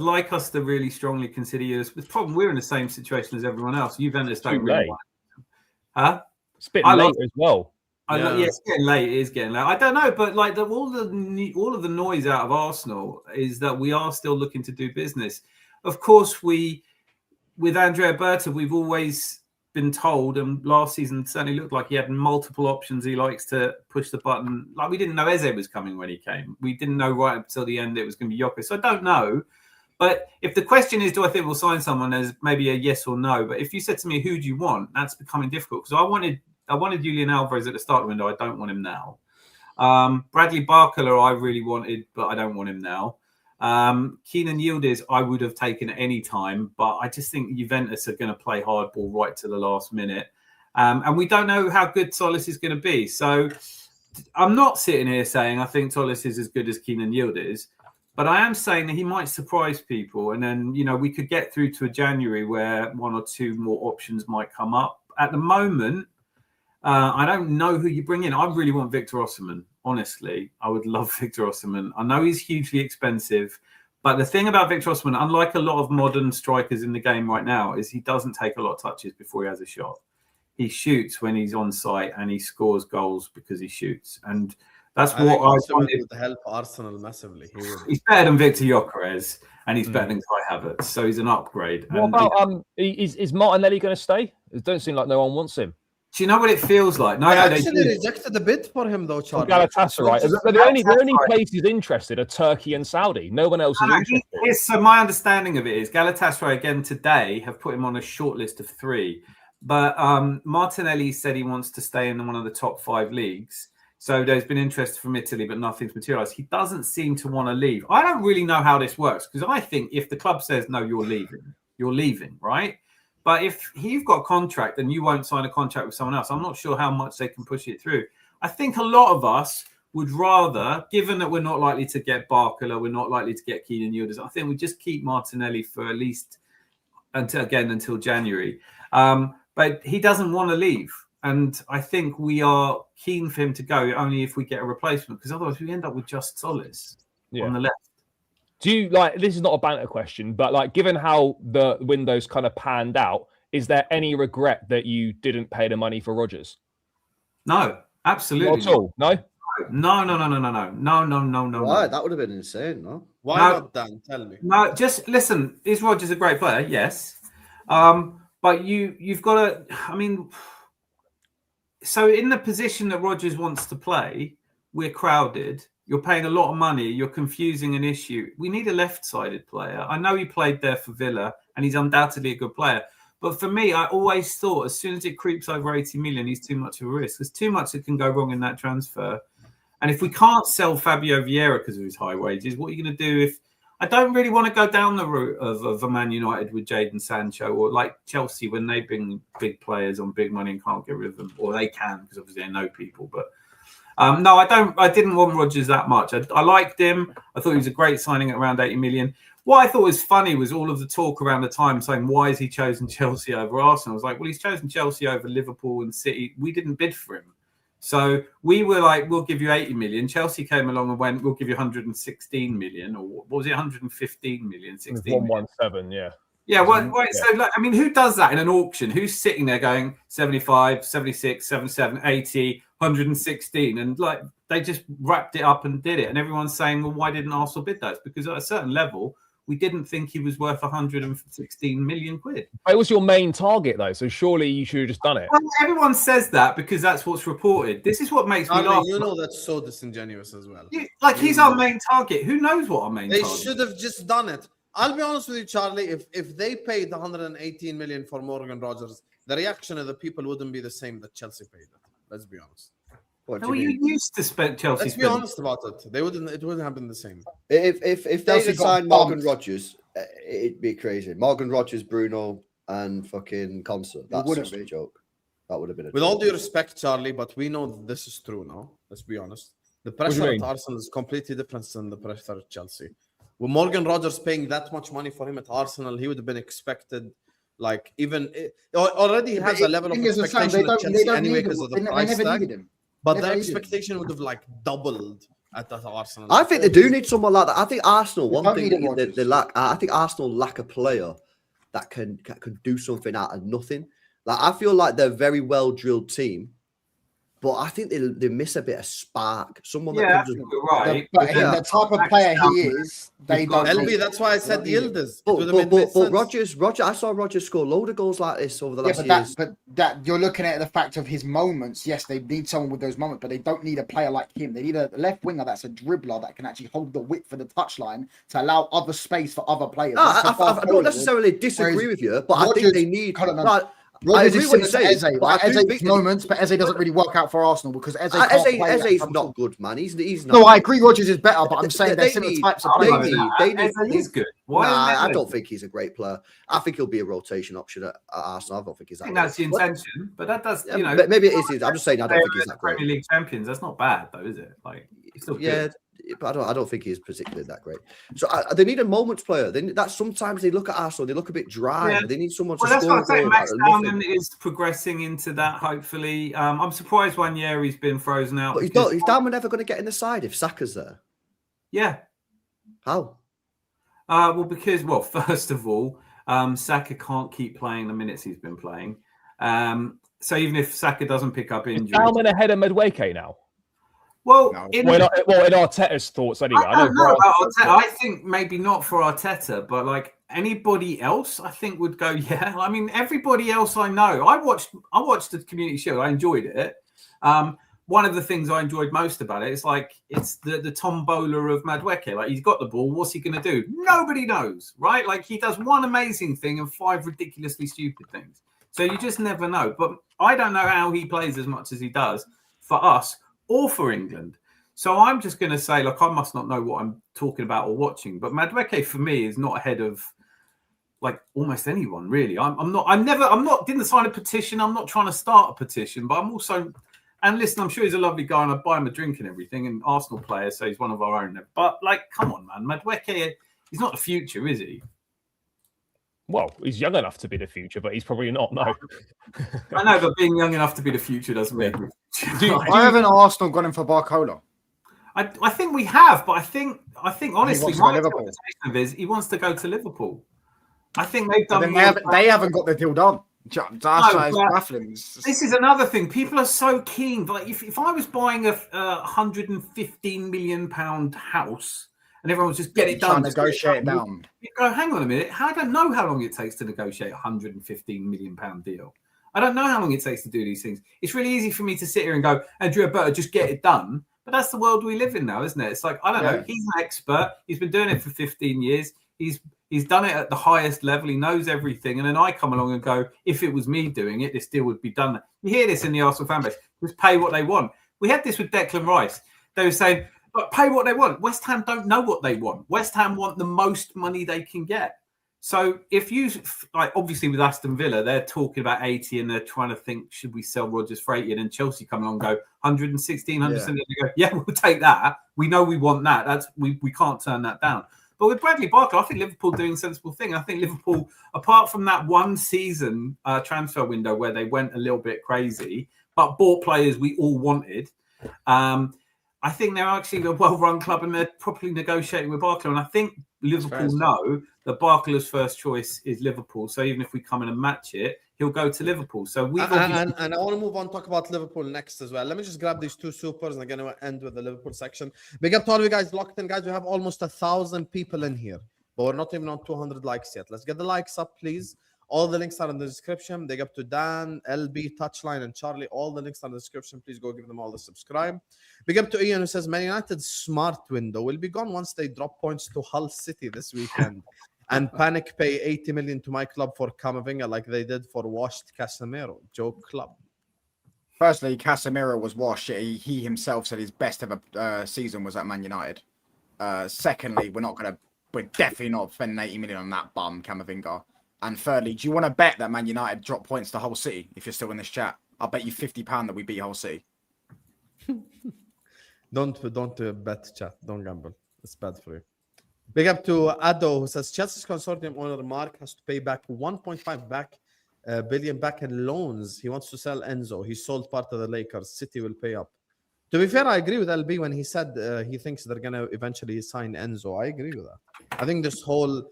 [SPEAKER 2] like us to really strongly consider Yildiz. The problem, we're in the same situation as everyone else. Juventus don't
[SPEAKER 1] Too
[SPEAKER 2] really
[SPEAKER 1] late.
[SPEAKER 2] want him. Huh?
[SPEAKER 1] It's a bit
[SPEAKER 2] I
[SPEAKER 1] late
[SPEAKER 2] like-
[SPEAKER 1] as well.
[SPEAKER 2] Yeah, it's getting late. It is getting late. I don't know, but like all of the noise out of Arsenal is that we are still looking to do business. Of course, with Andrea Berta, we've always been told, and last season certainly looked like he had multiple options. He likes to push the button. Like, we didn't know Eze was coming when he came. We didn't know right until the end it was going to be Yoko. So I don't know. But if the question is, do I think we'll sign someone, there's maybe a yes or no. But if you said to me, who do you want? That's becoming difficult, because I wanted Julian Alvarez at the start of the window. I don't want him now. Bradley Barcola I really wanted, but I don't want him now. Kenan Yildiz I would have taken at any time, but I just think Juventus are going to play hardball right to the last minute. And we don't know how good Solis is going to be. So I'm not sitting here saying I think Solis is as good as Kenan Yildiz, but I am saying that he might surprise people. And then, we could get through to a January where one or two more options might come up. At the moment, I don't know who you bring in. I really want Victor Osimhen. Honestly, I would love Victor Osimhen. I know he's hugely expensive, but the thing about Victor Osimhen, unlike a lot of modern strikers in the game right now, is he doesn't take a lot of touches before he has a shot. He shoots when he's on site, and he scores goals because he shoots. And that's what I wanted.
[SPEAKER 8] Would help Arsenal massively.
[SPEAKER 2] He's better than Victor Gyökeres, and he's better than Kai Havertz, so he's an upgrade.
[SPEAKER 1] What about is Martinelli going to stay? It don't seem like no one wants him.
[SPEAKER 2] Do you know what it feels like? No,
[SPEAKER 8] I
[SPEAKER 2] they
[SPEAKER 8] actually
[SPEAKER 2] do.
[SPEAKER 8] rejected the bid for him though, Charlie.
[SPEAKER 1] Galatasaray. The only places interested are Turkey and Saudi. No one else is interested.
[SPEAKER 2] So my understanding of it is Galatasaray again today have put him on a short list of 3. But Martinelli said he wants to stay in one of the top 5 leagues. So there's been interest from Italy, but nothing's materialized. He doesn't seem to want to leave. I don't really know how this works, because I think if the club says, no, you're leaving, right? But if you've got a contract and you won't sign a contract with someone else, I'm not sure how much they can push it through. I think a lot of us would rather, given that we're not likely to get Barcola, we're not likely to get Kenan Yildiz, I think we just keep Martinelli for at least until January. But he doesn't want to leave. And I think we are keen for him to go only if we get a replacement, because otherwise we end up with just Solis on the left.
[SPEAKER 1] Do you this is not a banter question, but given how the windows kind of panned out, is there any regret that you didn't pay the money for Rodgers?
[SPEAKER 2] No, absolutely
[SPEAKER 1] not at all. No.
[SPEAKER 2] No.
[SPEAKER 5] Why? That would have been insane, no?
[SPEAKER 8] Why not, Dan? Tell me.
[SPEAKER 2] No, just listen. Is Rodgers a great player? Yes. But you've got to, so in the position that Rodgers wants to play, we're crowded. You're paying a lot of money. You're confusing an issue. We need a left-sided player. I know he played there for Villa, and he's undoubtedly a good player. But for me, I always thought as soon as it creeps over 80 million, he's too much of a risk. There's too much that can go wrong in that transfer. And if we can't sell Fabio Vieira because of his high wages, what are you going to do if... I don't really want to go down the route of a Man United with Jadon Sancho, or like Chelsea when they bring big players on big money and can't get rid of them, or they can because obviously they know people. But no, I didn't want Rodgers that much. I liked him. I thought he was a great signing at around 80 million. What I thought was funny was all of the talk around the time saying, why has he chosen Chelsea over Arsenal? I was like, well, he's chosen Chelsea over Liverpool and City. We didn't bid for him. So we were like, we'll give you 80 million. Chelsea came along and went, we'll give you 116 million, or what was it, 115 million?
[SPEAKER 1] 117, yeah.
[SPEAKER 2] Yeah, well, so who does that in an auction? Who's sitting there going 75, 76, 77, 80, 116? And they just wrapped it up and did it. And everyone's saying, well, why didn't Arsenal bid that? It's because at a certain level, we didn't think he was worth 116 million quid.
[SPEAKER 1] It was your main target, though, so surely you should have just done it.
[SPEAKER 2] Well, everyone says that because that's what's reported. This is what makes me laugh.
[SPEAKER 8] You know that's so disingenuous as well.
[SPEAKER 2] He's our main target. Who knows what our main target is?
[SPEAKER 8] They should have just done it. I'll be honest with you, Charlie. If they paid 118 million for Morgan Rodgers, the reaction of the people wouldn't be the same that Chelsea paid it. Let's be honest.
[SPEAKER 2] You used to spend Chelsea.
[SPEAKER 8] Let's be honest about it. It wouldn't have been the same.
[SPEAKER 5] If they had signed Morgan Rodgers, it'd be crazy. Morgan Rodgers, Bruno, and fucking Konsa. That would have been a joke. That would have been a
[SPEAKER 8] With
[SPEAKER 5] joke.
[SPEAKER 8] all due respect, Charlie, but we know that this is true now. Let's be honest. The pressure at Arsenal is completely different than the pressure at Chelsea. With Morgan Rodgers paying that much money for him at Arsenal, he would have been expected. Already he has a level of expectation at Chelsea anyway because of the price tag. but
[SPEAKER 9] Never
[SPEAKER 8] the
[SPEAKER 9] needed him.
[SPEAKER 8] expectation would have like doubled at that Arsenal.
[SPEAKER 5] I think they do need someone like that. I think Arsenal,
[SPEAKER 9] They
[SPEAKER 5] one
[SPEAKER 9] don't
[SPEAKER 5] thing
[SPEAKER 9] need a Rodgers.
[SPEAKER 5] they lack, I think Arsenal lack a player that can do something out of nothing. Like, I feel like they're a very well drilled team, but I think they miss a bit of spark. Someone that can just.
[SPEAKER 2] you're right.
[SPEAKER 9] But
[SPEAKER 5] Yeah.
[SPEAKER 9] the type of player he is, they don't.
[SPEAKER 8] LB, that's why I said
[SPEAKER 9] need him.
[SPEAKER 8] Yildiz.
[SPEAKER 5] But Roger, I saw Roger score a load of goals like this over the last years.
[SPEAKER 9] But that you're looking at the fact of his moments. Yes, they need someone with those moments, but they don't need a player like him. They need a left winger that's a dribbler that can actually hold the width for the touchline to allow other space for other players.
[SPEAKER 5] I don't necessarily disagree with you, but I think they need.
[SPEAKER 9] Rodgers is
[SPEAKER 5] what
[SPEAKER 9] similar
[SPEAKER 5] you're
[SPEAKER 9] to
[SPEAKER 5] saying,
[SPEAKER 9] Eze.
[SPEAKER 5] but
[SPEAKER 9] Like,
[SPEAKER 5] I do
[SPEAKER 9] Eze's
[SPEAKER 5] think
[SPEAKER 9] moments, but Eze doesn't really work out for Arsenal because Eze can't play that
[SPEAKER 5] Eze's
[SPEAKER 9] type of
[SPEAKER 5] not good, man. He's not.
[SPEAKER 9] No, I agree. Rodgers is better, but I'm saying they're similar types of players.
[SPEAKER 2] He's good.
[SPEAKER 5] I don't think he's a great player. I think he'll be a rotation option at Arsenal. I don't think he's that.
[SPEAKER 2] I think that's the intention, but that does, you know.
[SPEAKER 5] Maybe it is. I'm just saying I don't think he's that great.
[SPEAKER 2] Premier League champions. That's not bad, though, is it? Like, it's still good.
[SPEAKER 5] But I don't think he's particularly that great. So they need a moments player. Sometimes they look at Arsenal, they look a bit dry. They need someone to
[SPEAKER 2] that's
[SPEAKER 5] score.
[SPEAKER 2] what I'm saying. Max Dowman is progressing into that. Hopefully, I'm surprised one year he's been frozen out.
[SPEAKER 5] But is Dowman ever going to get in the side if Saka's there?
[SPEAKER 2] Yeah.
[SPEAKER 5] How?
[SPEAKER 2] Because first of all, Saka can't keep playing the minutes he's been playing. So even if Saka doesn't pick up injuries,
[SPEAKER 1] Dowman ahead of Madueke now.
[SPEAKER 2] Well,
[SPEAKER 1] in Arteta's thoughts anyway.
[SPEAKER 2] I don't know about Arteta. I think maybe not for Arteta, but like anybody else, I think would go. Yeah, I mean, everybody else I know. I watched the Community Shield. I enjoyed it. One of the things I enjoyed most about it is like it's the tombola of Madueke. Like, he's got the ball. What's he going to do? Nobody knows, right? Like, he does one amazing thing and 5 ridiculously stupid things. So you just never know. But I don't know how he plays as much as he does for us or for England. So I'm just going to say, look, I must not know what I'm talking about or watching, but Madueke for me is not ahead of like almost anyone, really. Didn't sign a petition. I'm not trying to start a petition, but I'm also, and listen, I'm sure he's a lovely guy and I buy him a drink and everything, and Arsenal player, so he's one of our own. But like, come on, man, Madueke, he's not the future, is he?
[SPEAKER 1] Well, he's young enough to be the future, but he's probably not. No,
[SPEAKER 2] I know, but being young enough to be the future doesn't make me.
[SPEAKER 9] Why haven't Arsenal gone in for Barcola?
[SPEAKER 2] I think we have, but I think honestly, my
[SPEAKER 9] Liverpool.
[SPEAKER 2] interpretation of it is he wants to go to Liverpool. I think they've done.
[SPEAKER 9] They haven't got the deal done. That's baffling.
[SPEAKER 2] This is another thing. People are so keen. Like, if I was buying a £115 million house. And everyone was just get it done.
[SPEAKER 9] Negotiate it down.
[SPEAKER 2] You go, hang on a minute. I don't know how long it takes to negotiate a £115 million deal. I don't know how long it takes to do these things. It's really easy for me to sit here and go, Andrew Alberto, just get it done. But that's the world we live in now, isn't it? It's like, I don't know. He's an expert. He's been doing it for 15 years. He's done it at the highest level. He knows everything. And then I come along and go, if it was me doing it, this deal would be done. You hear this in the Arsenal fan base. Just pay what they want. We had this with Declan Rice. They were saying, but pay what they want. West Ham don't know what they want. West Ham want the most money they can get. So if you, like, obviously with Aston Villa, they're talking about 80 and they're trying to think, should we sell Rodgers for 80? And then Chelsea come along and go 116, 170. They go, yeah, we'll take that. We know we want that. We can't turn that down. But with Bradley Barcola, I think Liverpool doing a sensible thing. I think Liverpool, apart from that one season transfer window where they went a little bit crazy, but bought players we all wanted, I think they're actually a well-run club and they're properly negotiating with Barcola. And I think Liverpool know that Barcola's first choice is Liverpool. So even if we come in and match it, he'll go to Liverpool. So we
[SPEAKER 8] and I want to move on, talk about Liverpool next as well. Let me just grab these two supers and I'm going to end with the Liverpool section. Big up to all of you guys locked in, guys. We have almost 1,000 people in here, but we're not even on 200 likes yet. Let's get the likes up, please. All the links are in the description. Big up to Dan, LB, Touchline, and Charlie. All the links are in the description. Please go give them all the subscribe. Big up to Ian, who says, Man United's smart window will be gone once they drop points to Hull City this weekend and panic pay 80 million to my club for Camavinga like they did for washed Casemiro. Joke club.
[SPEAKER 9] Firstly, Casemiro was washed. He himself said his best ever season was at Man United. Secondly, we're definitely not spending 80 million on that bum, Camavinga. And thirdly, do you want to bet that Man United drop points to Hull City if you're still in this chat? I'll bet you £50 that we beat Hull City.
[SPEAKER 8] Don't bet, chat. Don't gamble. It's bad for you. Big up to Ado, who says Chelsea's consortium owner Mark has to pay back 1.5 billion back in loans. He wants to sell Enzo. He sold part of the Lakers. City will pay up. To be fair, I agree with LB when he said he thinks they're gonna eventually sign Enzo. I agree with that. I think this whole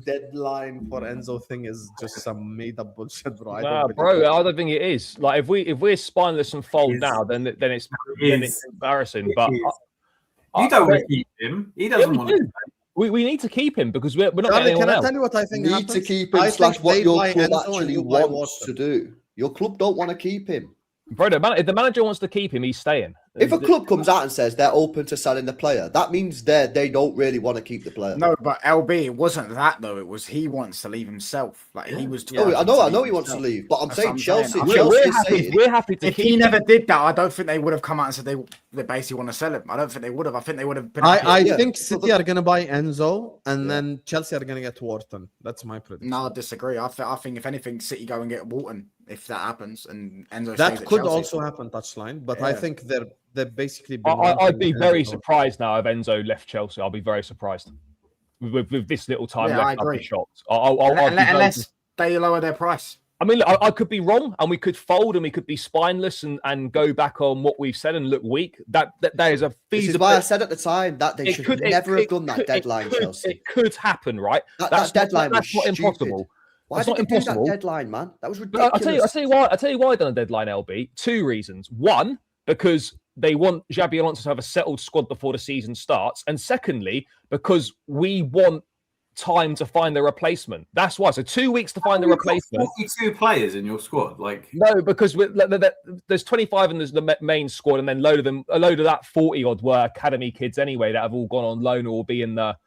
[SPEAKER 8] deadline for Enzo thing is just some made up bullshit, bro. I
[SPEAKER 1] don't think it is. Like if we're spineless and fold now, then it's embarrassing. But
[SPEAKER 2] you don't want to keep him. He doesn't want to.
[SPEAKER 1] We need to keep him because we're not getting
[SPEAKER 8] anyone
[SPEAKER 1] anyone
[SPEAKER 8] else.
[SPEAKER 1] else.
[SPEAKER 8] Tell you what I think.
[SPEAKER 5] Need to keep him. Slash what your club actually wants to do. Your club don't want to keep him.
[SPEAKER 1] Bro, if the manager wants to keep him, he's staying.
[SPEAKER 5] If a club comes out and says they're open to selling the player, that means they don't really want to keep the player.
[SPEAKER 9] No, but LB, it wasn't that though. It was he wants to leave himself. Like he was.
[SPEAKER 5] Oh, I know he wants to leave, but I'm saying Chelsea.
[SPEAKER 1] We're happy to
[SPEAKER 9] if
[SPEAKER 1] keep
[SPEAKER 9] he
[SPEAKER 1] him.
[SPEAKER 9] never did that, I don't think they would have come out and said they basically want to sell him. I don't think they would have. I think they would have been.
[SPEAKER 8] I think City are going to buy Enzo, and then Chelsea are going to get Wharton. That's my prediction.
[SPEAKER 9] No, I disagree. I think if anything, City go and get Wharton if that happens, and Enzo.
[SPEAKER 8] That
[SPEAKER 9] stays
[SPEAKER 8] could
[SPEAKER 9] at Chelsea.
[SPEAKER 8] also happen, touchline. But I think they're basically.
[SPEAKER 1] I'd be very surprised now if Enzo left Chelsea. I'll be very surprised with this little time left.
[SPEAKER 9] I agree.
[SPEAKER 1] I'd be shocked.
[SPEAKER 9] Unless they lower their price.
[SPEAKER 1] I mean, look, I could be wrong, and we could fold, and we could be spineless, and go back on what we've said and look weak. That is a feasible.
[SPEAKER 5] This is why I said at the time that they should never have done that deadline. Chelsea.
[SPEAKER 1] It could happen, right?
[SPEAKER 5] That deadline
[SPEAKER 1] that's
[SPEAKER 5] was
[SPEAKER 1] not
[SPEAKER 5] stupid.
[SPEAKER 1] impossible.
[SPEAKER 5] Why did they do that deadline, man? That was ridiculous.
[SPEAKER 1] I'll tell you why I done a deadline, LB. 2 reasons. One, because they want Xabi Alonso to have a settled squad before the season starts, and secondly, because we want time to find the replacement. That's why. So 2 weeks to find the replacement.
[SPEAKER 2] 42 players in your squad, like
[SPEAKER 1] no, because there's 25 and there's the main squad, and then a load of that 40 odd were academy kids anyway that have all gone on loan or will be in the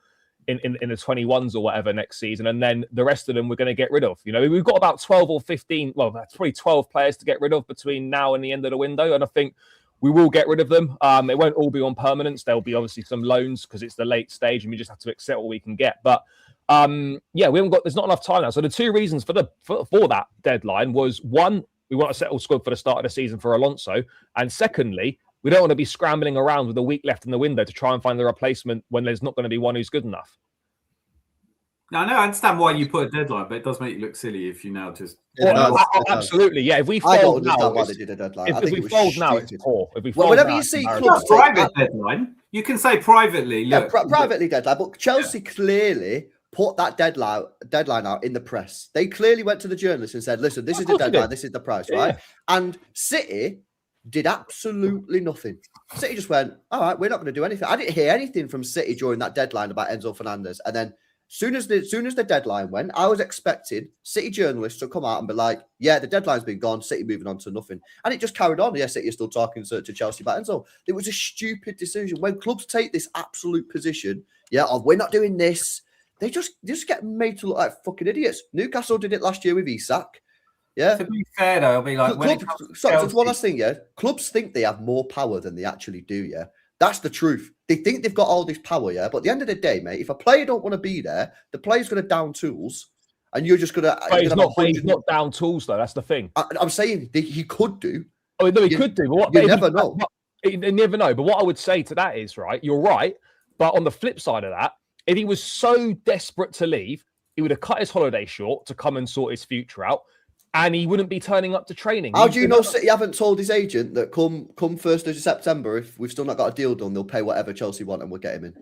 [SPEAKER 1] 21s or whatever next season, and then the rest of them we're going to get rid of. You know, we've got about 12 or 15. Well, that's probably 12 players to get rid of between now and the end of the window, and I think we will get rid of them. It won't all be on permanence. There'll be obviously some loans because it's the late stage and we just have to accept what we can get. But we haven't got. There's not enough time now. So the 2 reasons for that deadline was, one, we want a settled squad for the start of the season for Alonso, and secondly, we don't want to be scrambling around with a week left in the window to try and find the replacement when there's not going to be one who's good enough.
[SPEAKER 2] No, I understand why you put a deadline, but it does make you look silly if you now just.
[SPEAKER 1] Absolutely, yeah. If we fold
[SPEAKER 5] I don't
[SPEAKER 1] now,
[SPEAKER 5] understand why they did a deadline.
[SPEAKER 1] If we fold now, it's poor. If we fold
[SPEAKER 5] whenever
[SPEAKER 1] now,
[SPEAKER 5] you see
[SPEAKER 1] it's
[SPEAKER 5] clubs
[SPEAKER 2] private deadline, you can say privately. Look,
[SPEAKER 5] privately deadline, but Chelsea clearly put that deadline out in the press. They clearly went to the journalists and said, "Listen, this is the deadline. This is the price, right?" And City did absolutely nothing. City just went, "All right, we're not going to do anything." I didn't hear anything from City during that deadline about Enzo Fernandez. And then soon as the deadline went, I was expecting City journalists to come out and be like, "Yeah, the deadline's been gone. City moving on to nothing." And it just carried on. Yeah, City is still talking to Chelsea about Enzo. It was a stupid decision. When clubs take this absolute position, we're not doing this, they just get made to look like fucking idiots. Newcastle did it last year with Isak. Yeah.
[SPEAKER 2] To be fair, though, I'll be like,
[SPEAKER 5] just one last thing, yeah. Clubs think they have more power than they actually do, yeah. That's the truth. They think they've got all this power, yeah. But at the end of the day, mate, if a player don't want to be there, the player's going to down tools, and you're just going to.
[SPEAKER 1] He's not down tools, though. That's the thing.
[SPEAKER 5] I'm saying he could do.
[SPEAKER 1] Oh no, he could do. But
[SPEAKER 5] you never know.
[SPEAKER 1] You never know. But what I would say to that is, right, you're right. But on the flip side of that, if he was so desperate to leave, he would have cut his holiday short to come and sort his future out. And he wouldn't be turning up to training.
[SPEAKER 5] How do you know City haven't told his agent that come 1st of September, if we've still not got a deal done, they'll pay whatever Chelsea want and we'll get him in?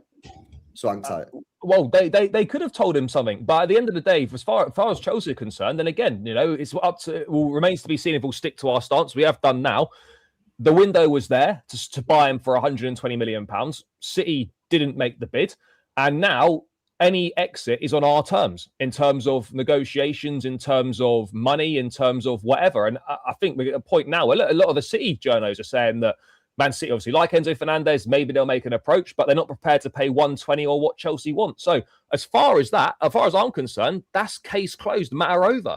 [SPEAKER 5] So hang tight.
[SPEAKER 1] Well, they could have told him something, but at the end of the day, as far as Chelsea are concerned, then again, it's up to. Remains to be seen if we'll stick to our stance. We have done now. The window was there to buy him for 120 million pounds. City didn't make the bid, and now any exit is on our terms in terms of negotiations, in terms of money, in terms of whatever. And I think we're at a point now where a lot of the City journos are saying that Man City obviously like Enzo Fernandez, maybe they'll make an approach, but they're not prepared to pay 120 or what Chelsea want. So as far as I'm concerned, that's case closed, matter over.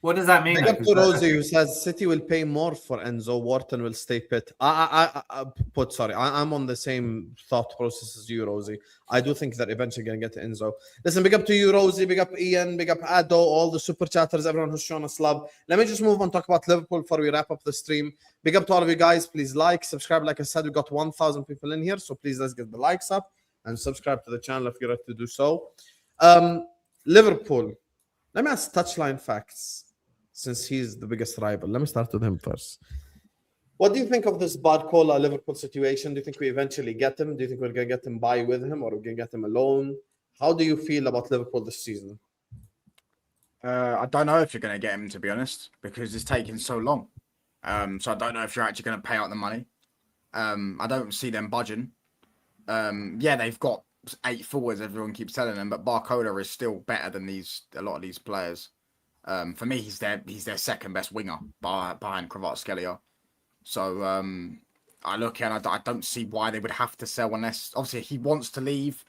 [SPEAKER 2] What does that mean?
[SPEAKER 8] Big up to Rosie, who says City will pay more for Enzo. Wharton will stay pit. I'm on the same thought process as you, Rosie. I do think that eventually going to get to Enzo. Listen, big up to you, Rosie. Big up Ian. Big up Ado. All the super chatters, everyone who's shown us love. Let me just move on, talk about Liverpool before we wrap up the stream. Big up to all of you guys. Please like, subscribe. Like I said, we got 1,000 people in here, so please let's get the likes up and subscribe to the channel if you're ready to do so. Liverpool. Let me ask touchline facts. Since he's the biggest rival, let me start with him first. What do you think of this Barcola Liverpool situation? Do you think we eventually get him? Do you think we're going to get him by with him, or we're going to get him alone? How do you feel about Liverpool this season?
[SPEAKER 9] I don't know if you're going to get him, to be honest, because it's taking so long. So I don't know if you're actually going to pay out the money. I don't see them budging. Yeah, they've got 8 forwards, everyone keeps telling them, but Barcola is still better than a lot of these players. For me, he's their second best winger behind Kvaratskhelia. So I look and I don't see why they would have to sell unless obviously he wants to leave.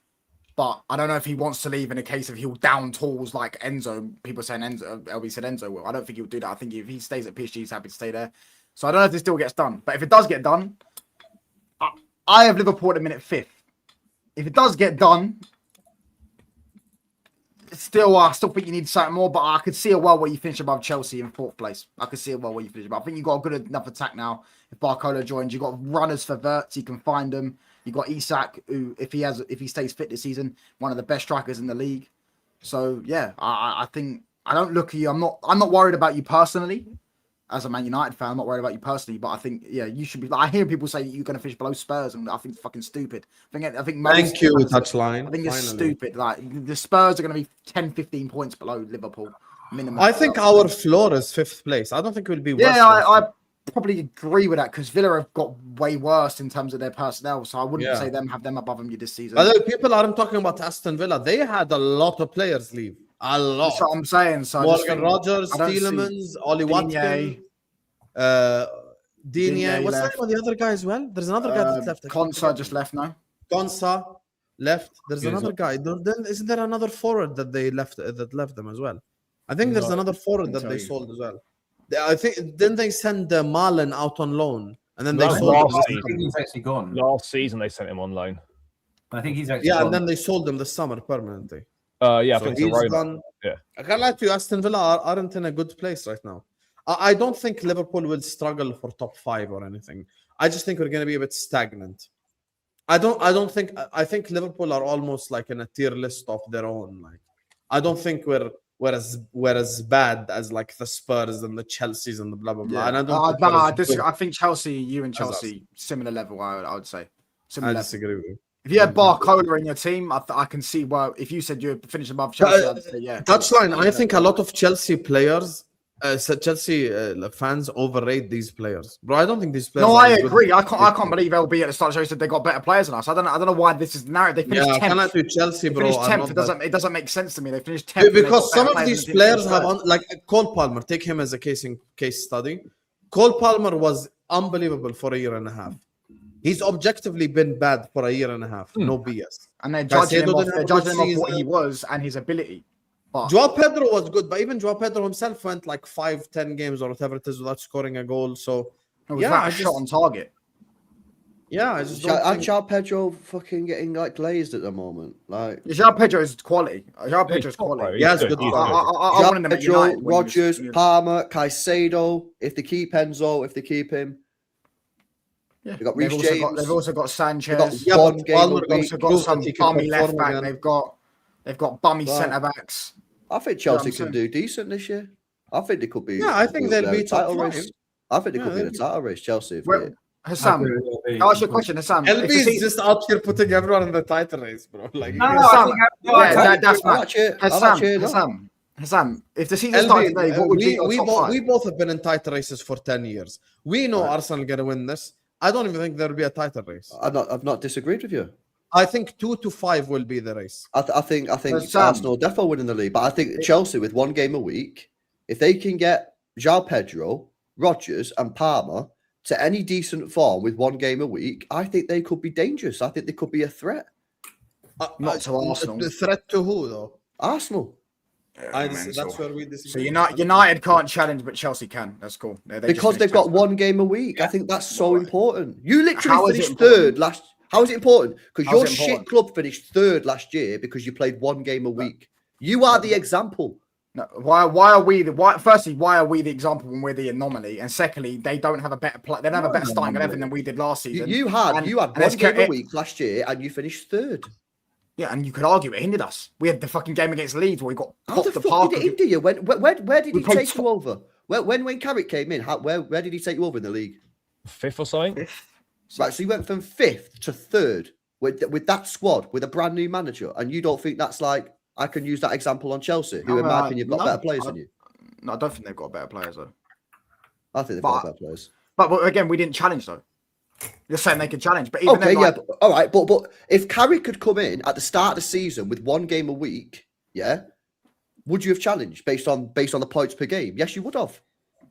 [SPEAKER 9] But I don't know if he wants to leave in a case of he'll down tools like Enzo. People saying Enzo, LB said Enzo will. I don't think he'll do that. I think if he stays at PSG, he's happy to stay there. So I don't know if this deal gets done. But if it does get done, I have Liverpool at the minute 5th. If it does get done, I still think you need something more. But I could see a world where you finish above Chelsea in 4th place. I could see a world where you finish above. I think you've got a good enough attack now. If Barcola joins, you've got runners for Wirtz. You can find them. You've got Isak, who, if he stays fit this season, one of the best strikers in the league. So yeah, I think I don't look at you. I'm not worried about you personally. As a Man United fan, I'm not worried about you personally, but I think you should be. I hear people say you're going to finish below Spurs, and I think it's fucking stupid. I think
[SPEAKER 8] Thank you, touchline.
[SPEAKER 9] I think it's stupid. Like the Spurs are going to be 10, 15 points below Liverpool minimum.
[SPEAKER 8] I think our floor is 5th place. I don't think we'll be worse.
[SPEAKER 9] Yeah, I probably agree with that because Villa have got way worse in terms of their personnel, so I wouldn't say have them above them this season.
[SPEAKER 8] Although people aren't talking about Aston Villa, they had a lot of players leave. A lot.
[SPEAKER 9] That's what I'm saying. So
[SPEAKER 8] Morgan Rogers, Tielemans, Ollie Watkins, Digne. What's the name of the other guy as well? There's another guy that left.
[SPEAKER 9] Konsa just left now.
[SPEAKER 8] Konsa left. There's another guy. Then isn't there another forward that they left that left them as well? I think there's another forward that they sold as well. I think then they send Marlon out on loan, and then they sold him.
[SPEAKER 3] I think he's actually gone.
[SPEAKER 1] Last season they sent him on loan.
[SPEAKER 3] I think he's actually gone.
[SPEAKER 8] and then they sold him this summer permanently.
[SPEAKER 1] I
[SPEAKER 8] So
[SPEAKER 1] think
[SPEAKER 8] he's
[SPEAKER 1] so.
[SPEAKER 8] gone.
[SPEAKER 1] Yeah.
[SPEAKER 8] I can't lie to you, Aston Villa aren't in a good place right now. I don't think Liverpool will struggle for top 5 or anything. I just think we're going to be a bit stagnant. I think Liverpool are almost like in a tier list of their own. Like, I don't think we're as bad as like the Spurs and the Chelseas and the blah blah blah.
[SPEAKER 9] Yeah.
[SPEAKER 8] And I
[SPEAKER 9] I think Chelsea, you and Chelsea, similar level. I would say.
[SPEAKER 8] I disagree with you.
[SPEAKER 9] If you had Barcola in your team, I can see why. If you said you're finishing above Chelsea, I'd say yeah.
[SPEAKER 8] Touchline. I think a lot of Chelsea players. Chelsea fans overrate these players, bro. I don't think these players.
[SPEAKER 9] No, I agree. I can't believe LB at the start of the show said they got better players than us. I don't know why this is the narrative. They finished 10th.
[SPEAKER 8] Do Chelsea, bro.
[SPEAKER 9] They finished 10th. It doesn't make sense to me. They finished 10th
[SPEAKER 8] because some of these players have like Cole Palmer. Take him as a case study. Cole Palmer was unbelievable for a year and a half. He's objectively been bad for a year and a half. No BS.
[SPEAKER 9] And they're judging him off what he was and his ability.
[SPEAKER 8] Joao Pedro was good, but even Joao Pedro himself went like 5-10 games or whatever it is without scoring a goal. So
[SPEAKER 9] I shot on target.
[SPEAKER 8] Yeah, I just
[SPEAKER 5] Joao Pedro fucking getting like glazed at the moment. Like
[SPEAKER 9] Joao Pedro is quality. Joao Pedro is quality.
[SPEAKER 8] Yeah, it's good.
[SPEAKER 5] Joao Pedro, Rodgers, Palmer, Caicedo. If they keep Enzo, if they keep him.
[SPEAKER 9] Yeah.
[SPEAKER 5] They've got Reece James.
[SPEAKER 9] They've also got Sanchez.
[SPEAKER 5] They've got one game
[SPEAKER 9] They've also got some bummy left back. They've got bummy centre backs.
[SPEAKER 5] I think Chelsea can do decent this year. I think they could be.
[SPEAKER 8] Yeah, I think they'll be
[SPEAKER 5] title
[SPEAKER 8] top 5.
[SPEAKER 5] race. I think they could be in the title race. Chelsea.
[SPEAKER 9] Hassam, I'll ask you a question, Hassam.
[SPEAKER 8] LB is just out here putting everyone in the title race, bro. Like,
[SPEAKER 9] that's Hassam, if the season started today, what would be your top 5?
[SPEAKER 8] We both have been in title races for 10 years. We know Arsenal going to win this. I don't even think there'll be a title race.
[SPEAKER 5] I've not disagreed with you.
[SPEAKER 8] I think 2 to 5 will be the race.
[SPEAKER 5] I think Arsenal definitely winning the league, but I think Chelsea with 1 game a week, if they can get Joao Pedro, Rodgers, and Palmer to any decent form with 1 game a week, I think they could be dangerous. I think they could be a threat.
[SPEAKER 9] Not to Arsenal.
[SPEAKER 8] The threat to who though?
[SPEAKER 5] Arsenal.
[SPEAKER 8] That's where we disagree.
[SPEAKER 9] So United can't challenge, but Chelsea can. That's cool.
[SPEAKER 5] Because they've got 1 game a week. I think that's so important. You literally finished third last. How is it important? Because your shit club finished 3rd last year because you played 1 game a week. You are the example.
[SPEAKER 9] No, why are we firstly, why are we the example when we're the anomaly? And secondly, they don't have a better they don't have a better starting 11 than we did last season.
[SPEAKER 5] You had 1 game a week last year and you finished 3rd.
[SPEAKER 9] Yeah, and you could argue it hindered us. We had the fucking game against Leeds where we got
[SPEAKER 5] popped the park. Did it hinder you? Where did he take you over? When Carrick came in, where did he take you over in the league?
[SPEAKER 1] fifth or something.
[SPEAKER 5] Right, so you went from 5th to 3rd with that squad, with a brand new manager, and you don't think that's like, I can use that example on Chelsea, who in my opinion have got better players than you?
[SPEAKER 9] No, I don't think they've got better players though.
[SPEAKER 5] I think they've got better players.
[SPEAKER 9] But again, we didn't challenge though. You're saying they could challenge, but even then, like,
[SPEAKER 5] all right, but if Carrick could come in at the start of the season with 1 game a week, would you have challenged based on the points per game? Yes, you would have.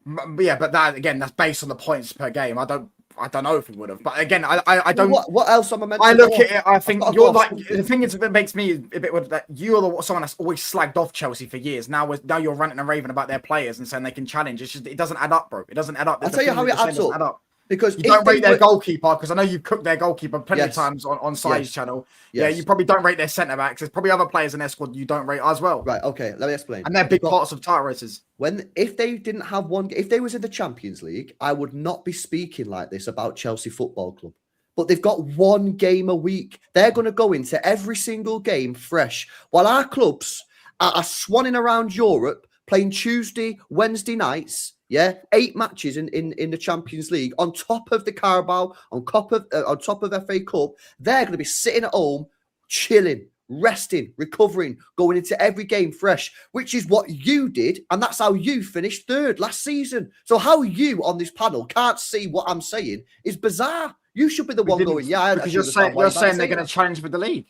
[SPEAKER 9] But that again, that's based on the points per game. I don't know if we would have. But again, I don't.
[SPEAKER 5] What else am I meant to
[SPEAKER 9] I look
[SPEAKER 5] go
[SPEAKER 9] at it. I think you're like the thing is that makes me a bit with that. You're someone that's always slagged off Chelsea for years. Now you're ranting and raving about their players and saying they can challenge. It's just it doesn't add up, bro. It doesn't add up.
[SPEAKER 5] I'll tell you how it adds up. Because
[SPEAKER 9] you don't rate their goalkeeper, because I know you've cooked their goalkeeper plenty of times on Sai's channel. Yeah, you probably don't rate their centre backs. There's probably other players in their squad you don't rate as well.
[SPEAKER 5] Right, okay, let me explain.
[SPEAKER 9] And they're big parts of title races.
[SPEAKER 5] If they didn't have if they was in the Champions League, I would not be speaking like this about Chelsea Football Club. But they've got 1 game a week. They're going to go into every single game fresh. While our clubs are swanning around Europe, playing Tuesday, Wednesday nights, 8 matches in the Champions League on top of the Carabao, on top of FA Cup. They're going to be sitting at home, chilling, resting, recovering, going into every game fresh, which is what you did, and that's how you finished 3rd last season. So how you on this panel can't see what I'm saying is bizarre. You should be the one going,
[SPEAKER 9] because you're saying they're going to challenge with the league.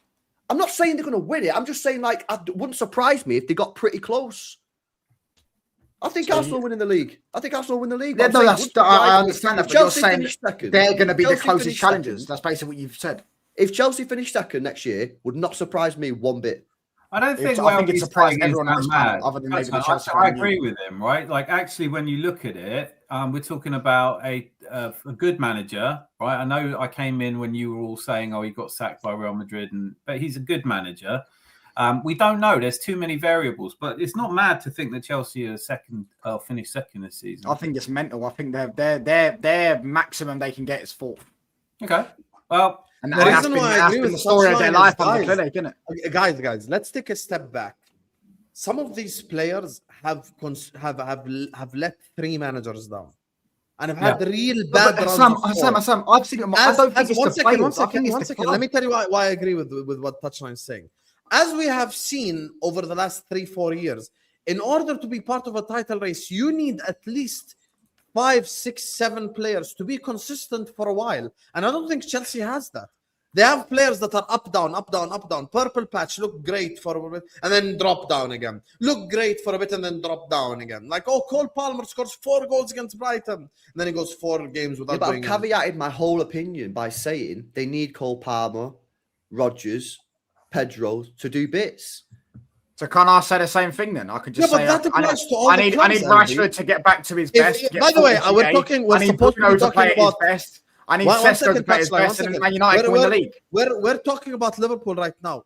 [SPEAKER 5] I'm not saying they're going to win it. I'm just saying, like, it wouldn't surprise me if they got pretty close. I think Arsenal win in the league. I
[SPEAKER 9] understand that, but you're saying they're going to be the closest challengers. That's basically what you've said.
[SPEAKER 5] If Chelsea finish 2nd next year, would not surprise me one bit.
[SPEAKER 2] I don't think it surprised everyone else, other than maybe the Chelsea. I agree with him, right? Like, actually, when you look at it, we're talking about a good manager, right? I know I came in when you were all saying, "Oh, he got sacked by Real Madrid," but he's a good manager. We don't know. There's too many variables, but it's not mad to think that Chelsea are finished 2nd this season.
[SPEAKER 9] I think it's mental. I think their maximum they can get is 4th.
[SPEAKER 2] Okay. Well,
[SPEAKER 8] and the reason why I agree with
[SPEAKER 9] the story of their life on the clinic, isn't it?
[SPEAKER 8] Guys, let's take a step back. Some of these players have let 3 managers down. And have had real bad runs.
[SPEAKER 9] Sam, I've seen it. I don't think it's the players.
[SPEAKER 8] One second. Let me tell you why I agree with what Touchline is saying. As we have seen over the last 3-4 years, in order to be part of a title race, you need at least 5, 6, 7 players to be consistent for a while. And I don't think Chelsea has that. They have players that are up, down, up, down, up, down. Purple patch, look great for a bit, and then drop down again. Look great for a bit, and then drop down again. Like, Cole Palmer scores 4 goals against Brighton. And then he goes 4 games without doing
[SPEAKER 5] I've caveated my whole opinion by saying they need Cole Palmer, Rodgers, Pedro to do bits.
[SPEAKER 9] So can't I say the same thing then? I could just say I need Rashford to get back to his best.
[SPEAKER 8] By the way, we're supposed to be talking about
[SPEAKER 9] best. I need Sesko to play his best, and Man United can win the league.
[SPEAKER 8] We're talking about Liverpool right now.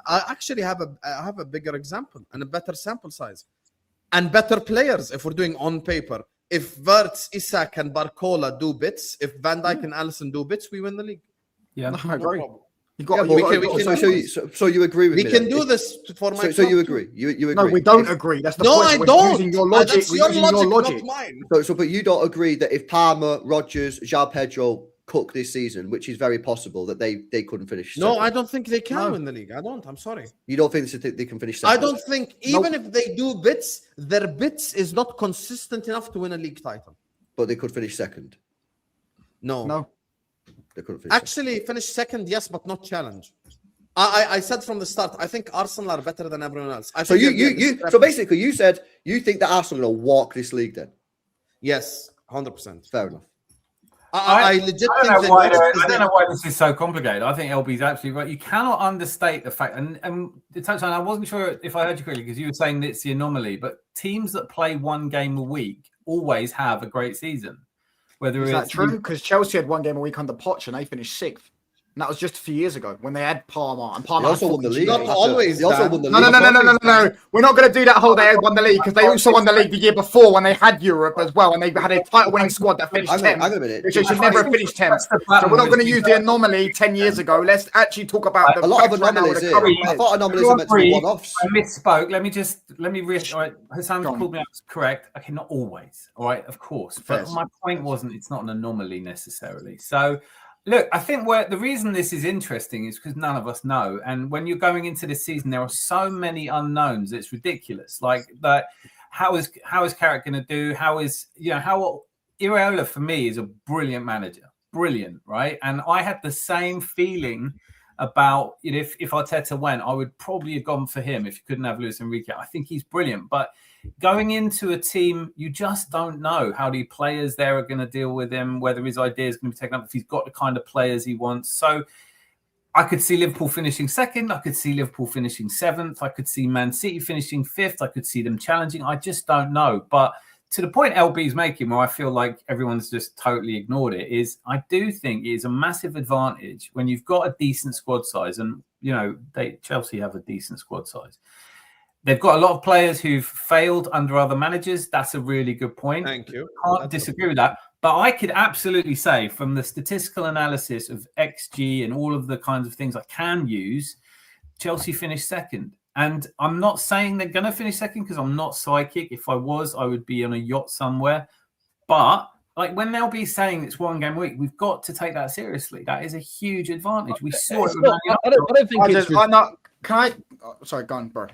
[SPEAKER 8] I actually have a bigger example and a better sample size, and better players. If we're doing on paper, if Wirtz, Isak, and Barcola do bits, if Van Dijk and Alisson do bits, we win the league.
[SPEAKER 2] Yeah,
[SPEAKER 9] no, I agree.
[SPEAKER 5] So you agree with me?
[SPEAKER 8] We can do this for my.
[SPEAKER 5] So you agree? You agree?
[SPEAKER 9] No, we don't agree. That's the point.
[SPEAKER 8] I don't.
[SPEAKER 9] Using your logic.
[SPEAKER 8] That's your logic, not mine.
[SPEAKER 5] But you don't agree that if Palmer, Rodgers, João Pedro cook this season, which is very possible, that they couldn't finish.
[SPEAKER 8] No, I don't think they can win the league. I don't. I'm sorry.
[SPEAKER 5] You don't think they can finish second?
[SPEAKER 8] I don't think even if they do bits, their bits is not consistent enough to win a league title.
[SPEAKER 5] But they could finish second.
[SPEAKER 9] No.
[SPEAKER 5] They couldn't finish
[SPEAKER 8] actually finish second, yes, but not challenge. I said from the start, I think Arsenal are better than everyone else. So
[SPEAKER 5] basically you said you think that Arsenal will walk this league then?
[SPEAKER 8] Yes, 100%.
[SPEAKER 5] Fair enough.
[SPEAKER 2] I don't know why this is so complicated. I think LB's absolutely right. You cannot understate the fact, and the touchline, I wasn't sure if I heard you correctly because you were saying that it's the anomaly, but teams that play 1 game a week always have a great season.
[SPEAKER 9] Is that true? Because Chelsea had 1 game a week under Poch and they finished 6th. And that was just a few years ago when they had Palmer and
[SPEAKER 5] They
[SPEAKER 9] Palmer
[SPEAKER 5] also won the league.
[SPEAKER 8] Not always,
[SPEAKER 5] They also
[SPEAKER 8] Dan.
[SPEAKER 5] won the
[SPEAKER 9] No,
[SPEAKER 5] league.
[SPEAKER 9] no. We're not going to do that whole they won the league because they also won the league the year before when they had Europe as well and they had a title-winning squad that finished 10th.
[SPEAKER 5] Hang on a minute.
[SPEAKER 9] Which they should never have finished 10th. So we're not going to use the anomaly 10 years ago. Let's actually talk about
[SPEAKER 5] A lot of anomalies here. I thought anomalies are meant to be one-offs.
[SPEAKER 3] I misspoke. Let me reassure. All right, Hassan's called me out. It's correct. Okay, not always. All right, of course. But my point wasn't. It's not an anomaly necessarily. So, look, I think the reason this is interesting is because none of us know. And when you're going into this season, there are so many unknowns. It's ridiculous. Like that. How is Carrick going to do? How Iraola for me is a brilliant manager. Brilliant, right? And I had the same feeling about if Arteta went, I would probably have gone for him if you couldn't have Luis Enrique. I think he's brilliant, but going into a team, you just don't know how the players there are going to deal with him, whether his idea is going to be taken up, if he's got the kind of players he wants. So I could see Liverpool finishing second. I could see Liverpool finishing seventh. I could see Man City finishing fifth. I could see them challenging. I just don't know. But to the point LB's making, where I feel like everyone's just totally ignored it, is I do think it is a massive advantage when you've got a decent squad size. And, Chelsea have a decent squad size. They've got a lot of players who've failed under other managers. That's a really good point.
[SPEAKER 8] Thank you.
[SPEAKER 3] Can't disagree with that. But I could absolutely say from the statistical analysis of XG and all of the kinds of things I can use, Chelsea finished second. And I'm not saying they're going to finish second because I'm not psychic. If I was, I would be on a yacht somewhere. But like when they'll be saying it's one game a week, we've got to take that seriously. That is a huge advantage. We saw it.
[SPEAKER 1] I don't think it's...
[SPEAKER 9] Sorry, go on, bro.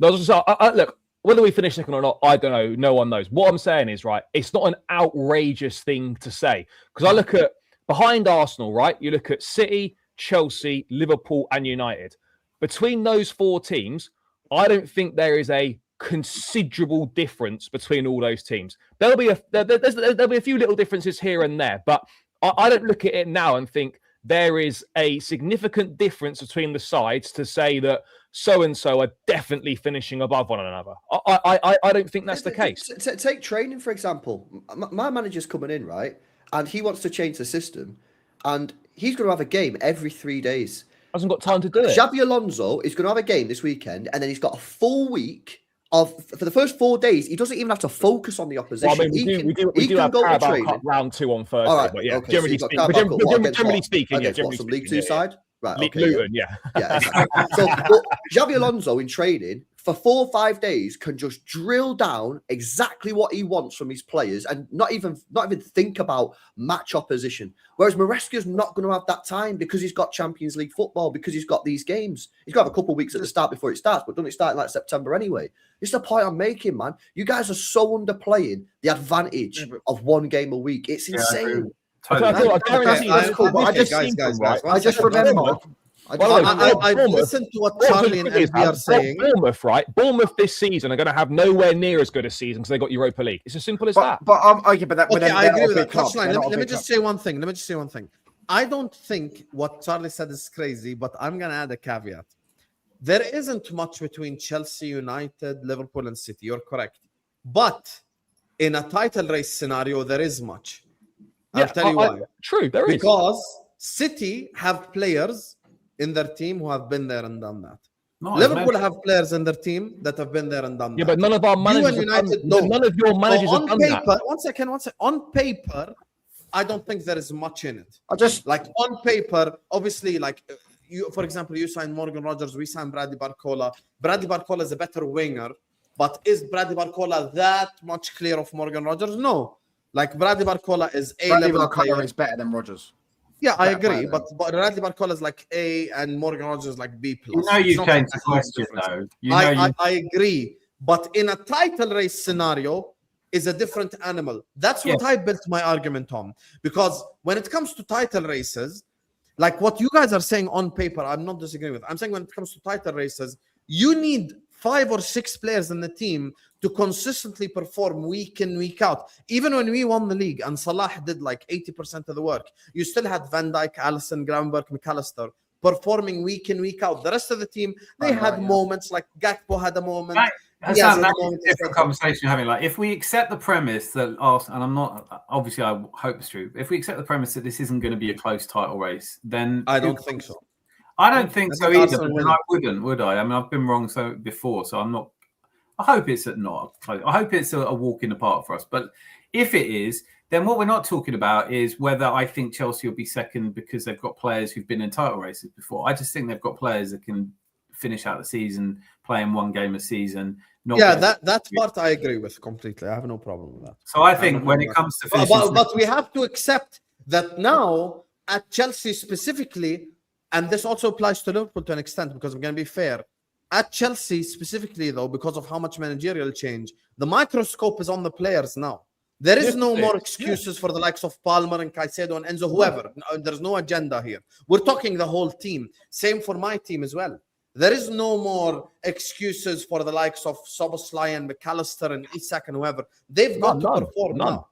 [SPEAKER 1] Look, whether we finish second or not, I don't know. No one knows. What I'm saying is, right, it's not an outrageous thing to say. Because I look at behind Arsenal, right? You look at City, Chelsea, Liverpool, and United. Between those four teams, I don't think there is a considerable difference between all those teams. There'll be a few little differences here and there, but I don't look at it now and think there is a significant difference between the sides to say that so-and-so are definitely finishing above one another. I don't think that's the case.
[SPEAKER 5] Take training, for example. My manager's coming in, right? And he wants to change the system. And he's going to have a game every 3 days.
[SPEAKER 1] Hasn't got time to do it.
[SPEAKER 5] Xabi Alonso is going to have a game this weekend, and then he's got a full week for the first 4 days. He doesn't even have to focus on the opposition.
[SPEAKER 1] Well, I mean, we do have Carabao Cup round 2 on Thursday.
[SPEAKER 5] All right,
[SPEAKER 1] but yeah,
[SPEAKER 5] okay,
[SPEAKER 1] generally
[SPEAKER 5] so
[SPEAKER 1] generally speaking,
[SPEAKER 5] some League Two side. Right, okay,
[SPEAKER 1] Luton,
[SPEAKER 5] yeah. Exactly. So Xabi Alonso in training for 4 or 5 days can just drill down exactly what he wants from his players and not even think about match opposition. Whereas Maresca's not going to have that time because he's got Champions League football, because he's got these games. He's got to have a couple of weeks at the start before it starts, but doesn't it start in like September anyway? It's the point I'm making, man. You guys are so underplaying the advantage of 1 game a week. It's insane.
[SPEAKER 1] Totally.
[SPEAKER 9] I just remember.
[SPEAKER 8] I listened to what Charlie and LB are saying.
[SPEAKER 1] Bournemouth, right? Bournemouth this season are going to have nowhere near as good a season because they got Europa League. It's as simple as that.
[SPEAKER 8] I agree with that. Let me just say one thing. I don't think what Charlie said is crazy, but I'm going to add a caveat. There isn't much between Chelsea, United, Liverpool, and City. You're correct. But in a title race scenario, there is much. I'll tell you why.
[SPEAKER 1] True, there is.
[SPEAKER 8] Because City have players in their team who have been there and done that. Liverpool have players in their team that have been there and done that.
[SPEAKER 1] Yeah, but none of our managers none of your managers have done that.
[SPEAKER 8] One second. On paper, I don't think there is much in it. On paper, obviously, for example, you signed Morgan Rogers, we signed Bradley Barcola. Bradley Barcola is a better winger, but is Bradley Barcola that much clear of Morgan Rogers? No. Bradley Barcola is A-level player.
[SPEAKER 9] Is better than Rogers.
[SPEAKER 8] Yeah, I agree, but Bradley Barcola is like A and Morgan Rogers is like B+.
[SPEAKER 3] You know you've changed the question, though.
[SPEAKER 8] I agree, but in a title race scenario, is a different animal. That's what I built my argument on. Because when it comes to title races, like what you guys are saying on paper, I'm not disagreeing with. I'm saying when it comes to title races, you need 5 or 6 players in the team to consistently perform week in, week out. Even when we won the league and Salah did like 80% of the work, you still had Van Dijk, Alisson, Gravenberch, McAllister performing week in, week out. The rest of the team, they had moments, like Gakpo had a moment.
[SPEAKER 3] That's a different conversation you're having. Like, if we accept the premise that Arsenal, and I'm not, obviously, I hope it's true. If we accept the premise that this isn't going to be a close title race, then
[SPEAKER 8] I don't think so.
[SPEAKER 3] I don't think so either.
[SPEAKER 8] Arsenal
[SPEAKER 3] But I wouldn't, would I? I mean, I've been wrong before, so I'm not. I hope it's not close. I hope it's a walk in the park for us. But if it is, then what we're not talking about is whether I think Chelsea will be second because they've got players who've been in title races before. I just think they've got players that can finish out the season playing one game a season.
[SPEAKER 8] That part I agree with completely. I have no problem with that.
[SPEAKER 3] So I think when it comes to
[SPEAKER 8] but we have to accept that now at Chelsea specifically, and this also applies to Liverpool to an extent, because I'm going to be fair. At Chelsea specifically, though, because of how much managerial change, the microscope is on the players now. There is no more excuses for the likes of Palmer and Caicedo and Enzo, whoever. There's no agenda here. We're talking the whole team. Same for my team as well. There is no more excuses for the likes of Szoboszlai and McAllister and Isak and whoever. They've got to perform now.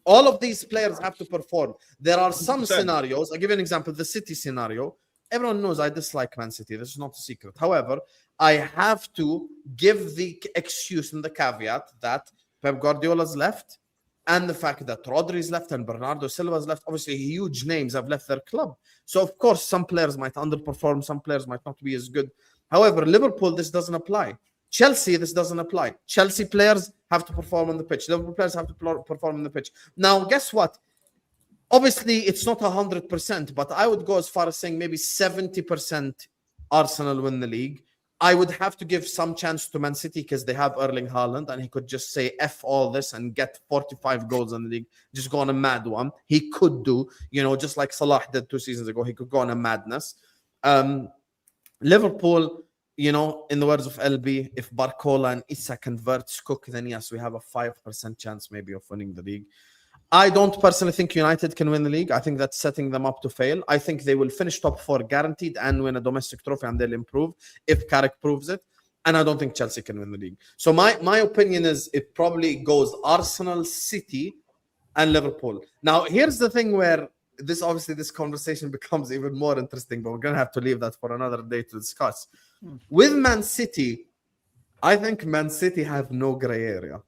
[SPEAKER 8] All of these players have to perform. There are some scenarios. I'll give you an example. The City scenario. Everyone knows I dislike Man City. This is not a secret. However, I have to give the excuse and the caveat that Pep Guardiola's left and the fact that Rodri's left and Bernardo Silva's left. Obviously, huge names have left their club. So, of course, some players might underperform. Some players might not be as good. However, Liverpool, this doesn't apply. Chelsea, this doesn't apply. Chelsea players have to perform on the pitch. Liverpool players have to perform on the pitch. Now, guess what? Obviously, it's not 100%, but I would go as far as saying maybe 70% Arsenal win the league. I would have to give some chance to Man City because they have Erling Haaland and he could just say F all this and get 45 goals in the league, just go on a mad one. He could do, just like Salah did 2 seasons ago. He could go on a madness. Liverpool, in the words of LB, if Barcola and Isak converts Cook, then yes, we have a 5% chance maybe of winning the league. I don't personally think United can win the league. I think that's setting them up to fail. I think they will finish top 4 guaranteed and win a domestic trophy, and they'll improve if Carrick proves it. And I don't think Chelsea can win the league. So my opinion is it probably goes Arsenal, City, and Liverpool. Now, here's the thing where this conversation becomes even more interesting, but we're going to have to leave that for another day to discuss. With Man City, I think Man City have no gray area.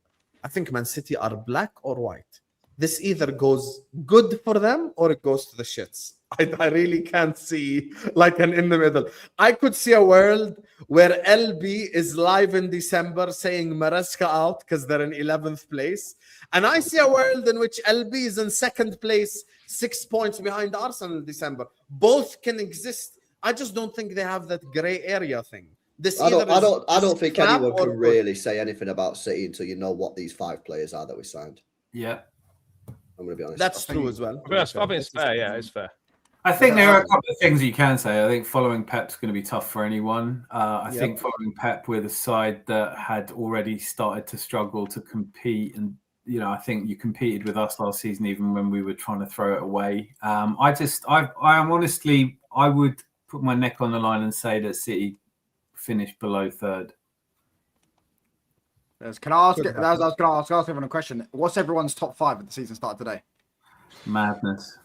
[SPEAKER 8] I think Man City are black or white. This either goes good for them or it goes to the shits. I really can't see like an in the middle. I could see a world where LB is live in December saying Maresca out because they're in 11th place. And I see a world in which LB is in 2nd place, 6 points behind Arsenal in December. Both can exist. I just don't think they have that gray area thing.
[SPEAKER 5] I don't think anyone can really say anything about City until you know what these 5 players are that we signed.
[SPEAKER 3] Yeah.
[SPEAKER 5] I'm going to be honest.
[SPEAKER 8] That's true as well.
[SPEAKER 1] I think it's fair. Yeah, it's fair.
[SPEAKER 3] I think there are a couple of things that you can say. I think following Pep's going to be tough for anyone. I think following Pep with a side that had already started to struggle to compete, and I think you competed with us last season even when we were trying to throw it away. I would put my neck on the line and say that City finished below 3rd.
[SPEAKER 9] Can I ask? I was going to ask everyone a question. What's everyone's top 5 at the season start today?
[SPEAKER 3] Madness.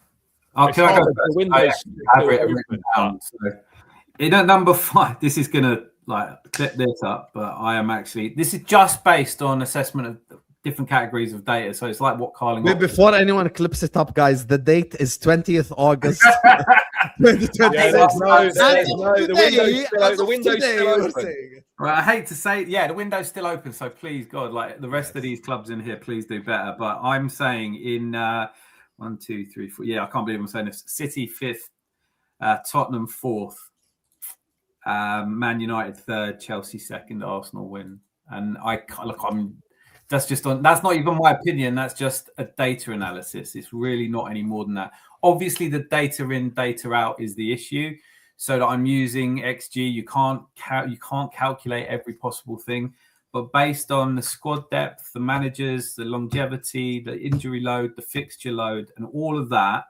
[SPEAKER 3] Can I go first? Have it written down. So, number 5. This is going to clip this up, but I am actually. This is just based on assessment of different categories of data. So it's like what Carling.
[SPEAKER 8] Wait, before anyone clips it up, guys, the date is 20th August. 2026.
[SPEAKER 1] The window's still open.
[SPEAKER 3] Right, I hate to say, the window's still open. So please, God, like the rest of these clubs in here, please do better. But I'm saying in 1, 2, 3, 4. Yeah, I can't believe I'm saying this. City 5th, Tottenham 4th, Man United 3rd, Chelsea 2nd, Arsenal win. And that's not even my opinion. That's just a data analysis. It's really not any more than that. Obviously, the data in, data out is the issue. So that I'm using XG, you can't calculate every possible thing. But based on the squad depth, the managers, the longevity, the injury load, the fixture load, and all of that,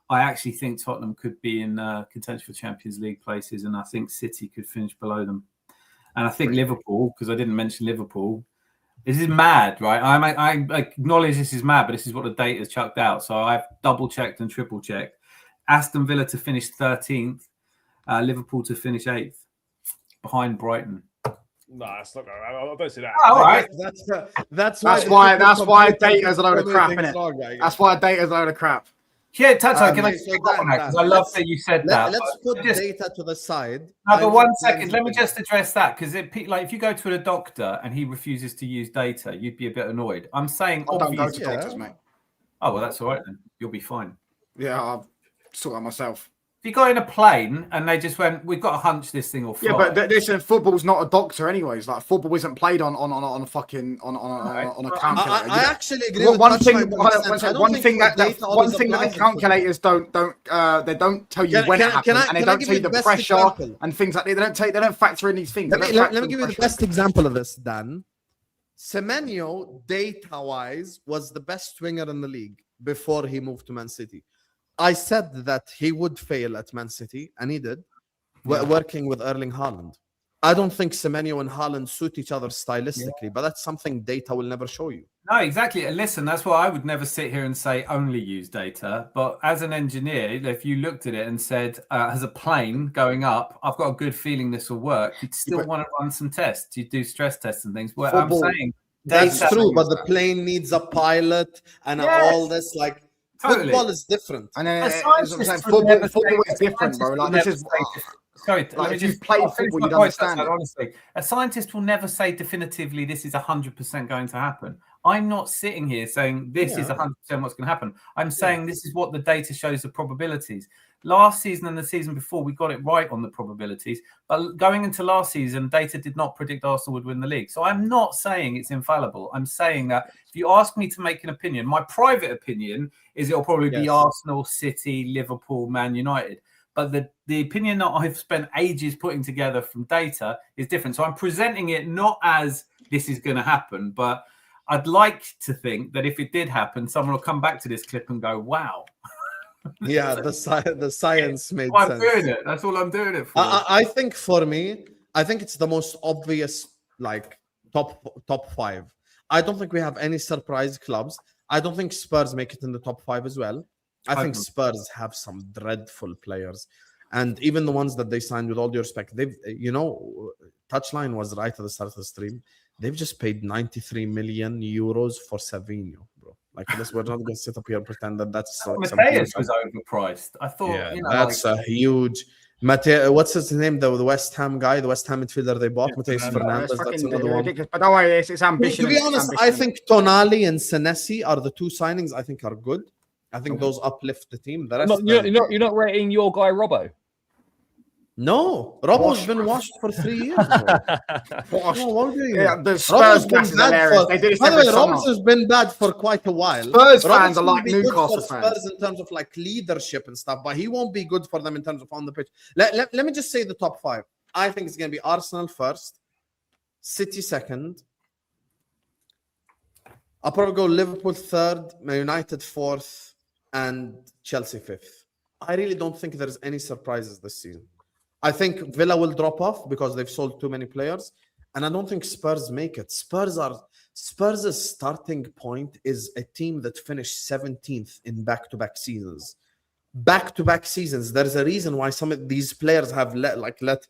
[SPEAKER 3] I actually think Tottenham could be in contention for Champions League places, and I think City could finish below them. And I think Liverpool, because I didn't mention Liverpool, this is mad, right? I acknowledge this is mad, but this is what the data has chucked out. So I've double-checked and triple-checked. Aston Villa to finish 13th, Liverpool to finish 8th, behind Brighton.
[SPEAKER 1] No, it's not. I don't see that.
[SPEAKER 2] All right.
[SPEAKER 8] That's
[SPEAKER 9] why data's a load of crap, innit? That's why data's a load of crap.
[SPEAKER 2] Yeah, Tato, can I
[SPEAKER 8] Okay, so
[SPEAKER 2] pick up on that?
[SPEAKER 8] Dan,
[SPEAKER 2] Because I love that you said that.
[SPEAKER 8] Let's
[SPEAKER 2] but
[SPEAKER 8] put
[SPEAKER 2] just,
[SPEAKER 8] data to the side.
[SPEAKER 2] no,
[SPEAKER 8] I
[SPEAKER 2] but 1
[SPEAKER 8] need
[SPEAKER 2] second. Let me
[SPEAKER 8] Prem's
[SPEAKER 2] just address that because like if you go to a doctor and he refuses to use data, you'd be a bit annoyed. I'm saying
[SPEAKER 9] I don't go
[SPEAKER 2] obviously.
[SPEAKER 9] to doctors, mate.
[SPEAKER 2] Oh well, that's all right then. You'll be fine.
[SPEAKER 9] Yeah, I'll sort out myself.
[SPEAKER 2] If you got in a plane and they just went, "We've got to hunch this thing or fly."
[SPEAKER 9] Yeah, but listen, football's not a doctor, anyways. Like football isn't played on a fucking on a calculator.
[SPEAKER 8] I actually agree.
[SPEAKER 9] Well,
[SPEAKER 8] with
[SPEAKER 9] one
[SPEAKER 8] Touchline,
[SPEAKER 9] thing,
[SPEAKER 8] but in a sense, I don't
[SPEAKER 9] one
[SPEAKER 8] think
[SPEAKER 9] thing
[SPEAKER 8] the
[SPEAKER 9] that
[SPEAKER 8] data
[SPEAKER 9] one
[SPEAKER 8] always
[SPEAKER 9] thing that the
[SPEAKER 8] applies in
[SPEAKER 9] calculators don't they don't tell you when it happens, and they don't tell you the pressure and things like that. They don't factor in these things.
[SPEAKER 8] Let me give you the best example of this, Dan. Semenyo, data-wise, was the best winger in the league before he moved to Man City. I said that he would fail at Man City, and he did, working with Erling Haaland. I don't think Semenyo and Haaland suit each other stylistically, but that's something data will never show you.
[SPEAKER 2] No, exactly. And listen, that's why I would never sit here and say only use data. But as an engineer, if you looked at it and said, as a plane going up, I've got a good feeling this will work, you'd still want to run some tests. You'd do stress tests and things. Well, I'm saying
[SPEAKER 8] that's true, but the plane needs a pilot and all this. Like, football is different.
[SPEAKER 9] And football is different, bro. Like, this is...
[SPEAKER 2] Sorry,
[SPEAKER 9] like if you've played football, you'd understand it.
[SPEAKER 2] Honestly, a scientist will never say definitively this is 100% going to happen. I'm not sitting here saying this is 100% what's going to happen. I'm saying this is what the data shows the probabilities. Last season and the season before, we got it right on the probabilities. But going into last season, data did not predict Arsenal would win the league. So I'm not saying it's infallible. I'm saying that if you ask me to make an opinion, my private opinion is it'll probably be Arsenal, City, Liverpool, Man United. But the opinion that I've spent ages putting together from data is different. So I'm presenting it not as this is going to happen, but I'd like to think that if it did happen, someone will come back to this clip and go, wow.
[SPEAKER 8] Yeah, the science made
[SPEAKER 2] I'm
[SPEAKER 8] sense.
[SPEAKER 2] doing it. That's all I'm doing it for.
[SPEAKER 8] I think for me, I think it's the most obvious, like, top five. I don't think we have any surprise clubs. I don't think Spurs make it in the top five as well. I think Spurs have some dreadful players, and even the ones that they signed, with all due respect, they've, Touchline was right at the start of the stream. They've just paid 93 million euros for Savinho, bro. Like, this, we're not going to sit up here and pretend that that's like
[SPEAKER 2] Mateus was overpriced. I thought,
[SPEAKER 8] that's a huge. What's his name? The West Ham guy, the West Ham midfielder they bought, Mateus Fernandes. That's another one.
[SPEAKER 9] But don't worry, it's ambition.
[SPEAKER 8] To be honest, I think Tonali and Senesi are the two signings I think are good. I think those uplift the team. The rest
[SPEAKER 1] you're not rating your guy Robbo.
[SPEAKER 8] No, Robbo's been washed for 3 years.
[SPEAKER 9] The Spurs gas is hilarious. They do this
[SPEAKER 8] By the
[SPEAKER 9] every
[SPEAKER 8] way,
[SPEAKER 9] summer.
[SPEAKER 8] Robbo's has been bad for quite a while.
[SPEAKER 9] Spurs fans are
[SPEAKER 8] will
[SPEAKER 9] like
[SPEAKER 8] be good
[SPEAKER 9] Newcastle
[SPEAKER 8] for
[SPEAKER 9] fans.
[SPEAKER 8] Spurs in terms of like leadership and stuff, but he won't be good for them in terms of on the pitch. Let me just say the top five. I think it's going to be Arsenal first, City second. I'll probably go Liverpool third, Man United fourth, and Chelsea fifth. I really don't think there's any surprises this season. I think Villa will drop off because they've sold too many players, and I don't think Spurs make it. Spurs' starting point is a team that finished 17th in back-to-back seasons. Back-to-back seasons. There's a reason why some of these players have let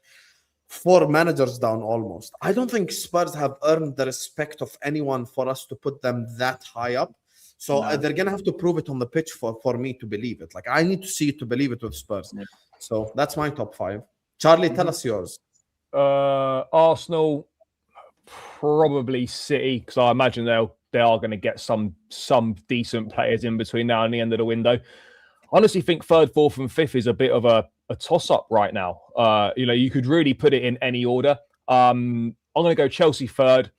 [SPEAKER 8] 4 managers down almost. I don't think Spurs have earned the respect of anyone for us to put them that high up. So they're going to have to prove it on the pitch for me to believe it. Like, I need to see it to believe it with Spurs. Yeah. So that's my top 5. Charlie, tell us yours.
[SPEAKER 1] Arsenal, probably City, because I imagine they are going to get some decent players in between now and the end of the window. I honestly think 3rd, 4th, and 5th is a bit of a toss-up right now. You could really put it in any order. I'm going to go Chelsea 3rd,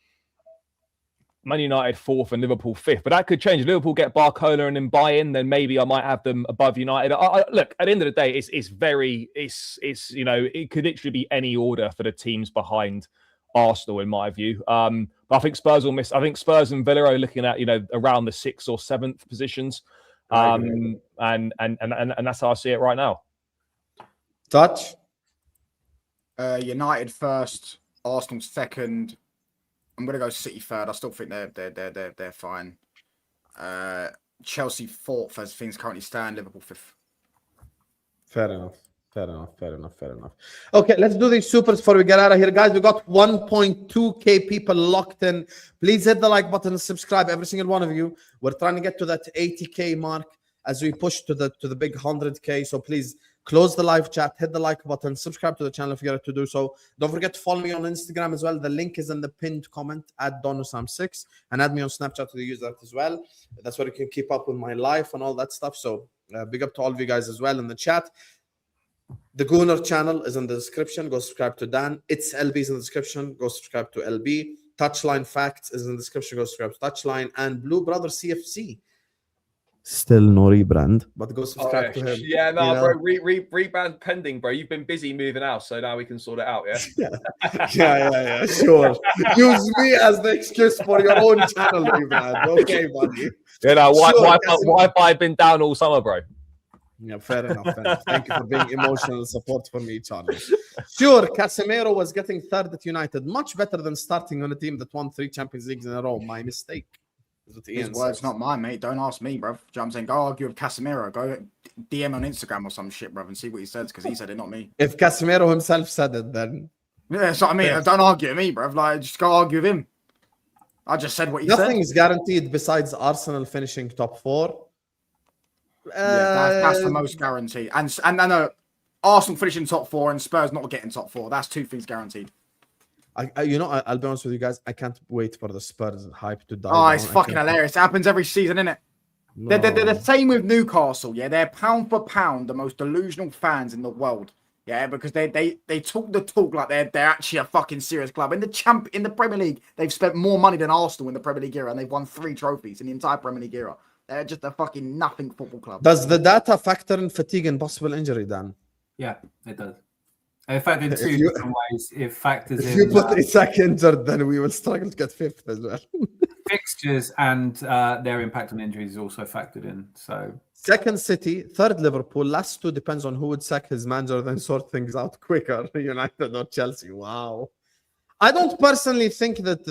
[SPEAKER 1] Man United 4th, and Liverpool 5th. But that could change. If Liverpool get Barcola and then buy in, then maybe I might have them above United. Look, at the end of the day, it could literally be any order for the teams behind Arsenal, in my view. But I think Spurs will miss. I think Spurs and Villa are looking at around the 6th or 7th positions. And that's how I see it right now.
[SPEAKER 8] Touch.
[SPEAKER 9] United first, Arsenal second. I'm gonna go City third. I still think they're fine. Chelsea 4th as things currently stand. Liverpool 5th.
[SPEAKER 8] Fair enough. Fair enough. Okay, let's do these supers before we get out of here, guys. We got 1.2k people locked in. Please hit the like button and subscribe, every single one of you. We're trying to get to that 80k mark as we push to the big 100k. So please close the live chat, hit the like button, subscribe to the channel if you get to do so. Don't forget to follow me on Instagram as well. The link is in the pinned comment at Donusam6, and add me on Snapchat to use that as well. That's where you can keep up with my life and all that stuff. So big up to all of you guys as well in the chat. The Gooner channel is in the description. Go subscribe to Dan. It's LB's in the description. Go subscribe to LB. Touchline Facts is in the description. Go subscribe to Touchline. And Blue Brother CFC. Still no rebrand, but go subscribe to him.
[SPEAKER 1] Yeah, no, bro. Rebrand pending, bro. You've been busy moving out, so now we can sort it out, yeah?
[SPEAKER 8] Yeah, sure. Use me as the excuse for your own channel rebrand. Okay, buddy.
[SPEAKER 1] Yeah, no,
[SPEAKER 8] Sure,
[SPEAKER 1] Wi-Fi been down all summer, bro.
[SPEAKER 8] Yeah, fair enough. Thank you for being emotional support for me, Charlie. Sure, Casemiro was getting third at United. Much better than starting on a team that won 3 Champions Leagues in a row. My mistake.
[SPEAKER 9] His words, not mine, mate. Don't ask me, bruv. Do you know what I'm saying? Go argue with Casemiro. Go DM on Instagram or some shit, bruv, and see what he says, because he said it, not me.
[SPEAKER 8] If Casemiro himself said it, then...
[SPEAKER 9] Yeah, that's what I mean. Yeah. Don't argue with me, bruv. Like, just go argue with him. I just said what he said.
[SPEAKER 8] Nothing is guaranteed besides Arsenal finishing top 4.
[SPEAKER 9] Yeah, that's the most guaranteed. And Arsenal finishing top 4 and Spurs not getting top 4. That's 2 things guaranteed.
[SPEAKER 8] I'll be honest with you guys. I can't wait for the Spurs hype to die.
[SPEAKER 9] Oh, it's fucking hilarious. It happens every season, isn't it? No. They're the same with Newcastle. Yeah, they're pound for pound the most delusional fans in the world. Yeah, because they talk the talk like they're actually a fucking serious club. In the Premier League, they've spent more money than Arsenal in the Premier League era, and they've won 3 trophies in the entire Premier League era. They're just a fucking nothing football club.
[SPEAKER 8] Does the data factor in fatigue and possible injury, Dan?
[SPEAKER 3] Yeah, it does. In fact, in 2 different ways, it factors in.
[SPEAKER 8] If you put Isak injured, then we will struggle to get 5th as well.
[SPEAKER 3] Fixtures and their impact on injuries is also factored in. So
[SPEAKER 8] 2nd City, 3rd Liverpool, last 2 depends on who would sack his manager, then sort things out quicker. United or Chelsea. Wow. I don't personally think that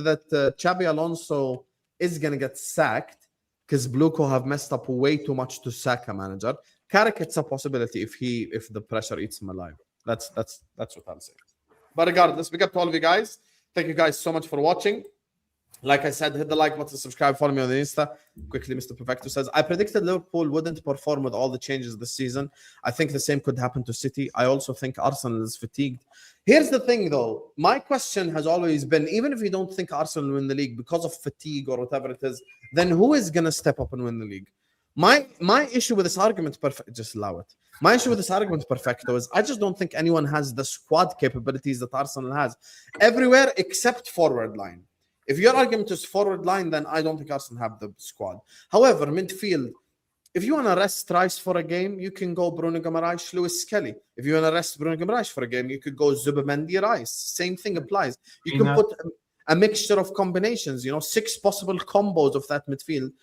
[SPEAKER 8] Xabi Alonso is going to get sacked, because Bluco have messed up way too much to sack a manager. Carrick, it's a possibility if the pressure eats him alive. That's what I'll say. But regardless, big up to all of you guys. Thank you guys so much for watching. Like I said, hit the like button, subscribe, follow me on the Insta. Quickly, Mr. Perfecto says, I predicted Liverpool wouldn't perform with all the changes this season. I think the same could happen to City. I also think Arsenal is fatigued. Here's the thing, though. My question has always been, even if you don't think Arsenal will win the league because of fatigue or whatever it is, then who is going to step up and win the league? My issue with this argument, just allow it. My issue with this argument, Perfecto, is I just don't think anyone has the squad capabilities that Arsenal has everywhere except forward line. If your argument is forward line, then I don't think Arsenal have the squad. However, midfield, if you want to rest Rice for a game, you can go Bruno Guimaraes, Lewis Kelly. If you want to rest Bruno Guimaraes for a game, you could go Zubimendi, Rice. Same thing applies. You can put a mixture of combinations, 6 possible combos of that midfield.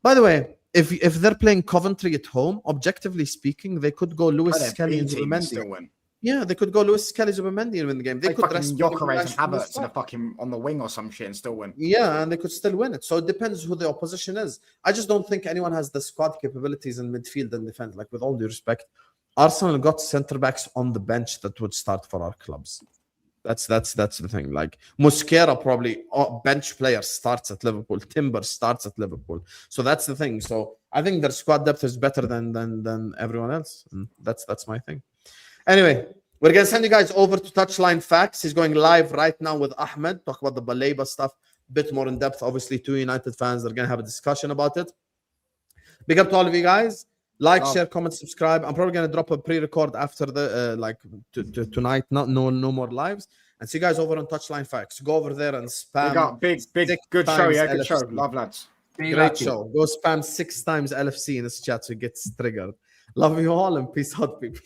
[SPEAKER 8] By the way, if they're playing Coventry at home, objectively speaking, they could go Lewis Kelly and Zubimendi. Yeah, they could go Lewis Kelly, Zubimendi and win the game. They could rest
[SPEAKER 9] Gyökeres and Havertz in a fucking on the wing or some shit and still win.
[SPEAKER 8] Yeah, and they could still win it. So it depends who the opposition is. I just don't think anyone has the squad capabilities in midfield and defense. Like, with all due respect, Arsenal got centre backs on the bench that would start for our clubs. That's the thing. Like, Mosquera probably bench player starts at Liverpool. Timber starts at Liverpool. So that's the thing. So I think their squad depth is better than everyone else. And that's my thing. Anyway, we're going to send you guys over to Touchline Facts. He's going live right now with Ahmed. Talk about the Baleba stuff. A bit more in depth. Obviously, 2 United fans are going to have a discussion about it. Big up to all of you guys. Like, share, comment, subscribe. I'm probably going to drop a pre-record after the tonight. No more lives. And see you guys over on Touchline Facts. Go over there and spam.
[SPEAKER 9] Big, good show. Yeah, good show. Love, lads.
[SPEAKER 8] Great show. Go spam 6 times LFC in this chat so it gets triggered. Love you all and peace out, people.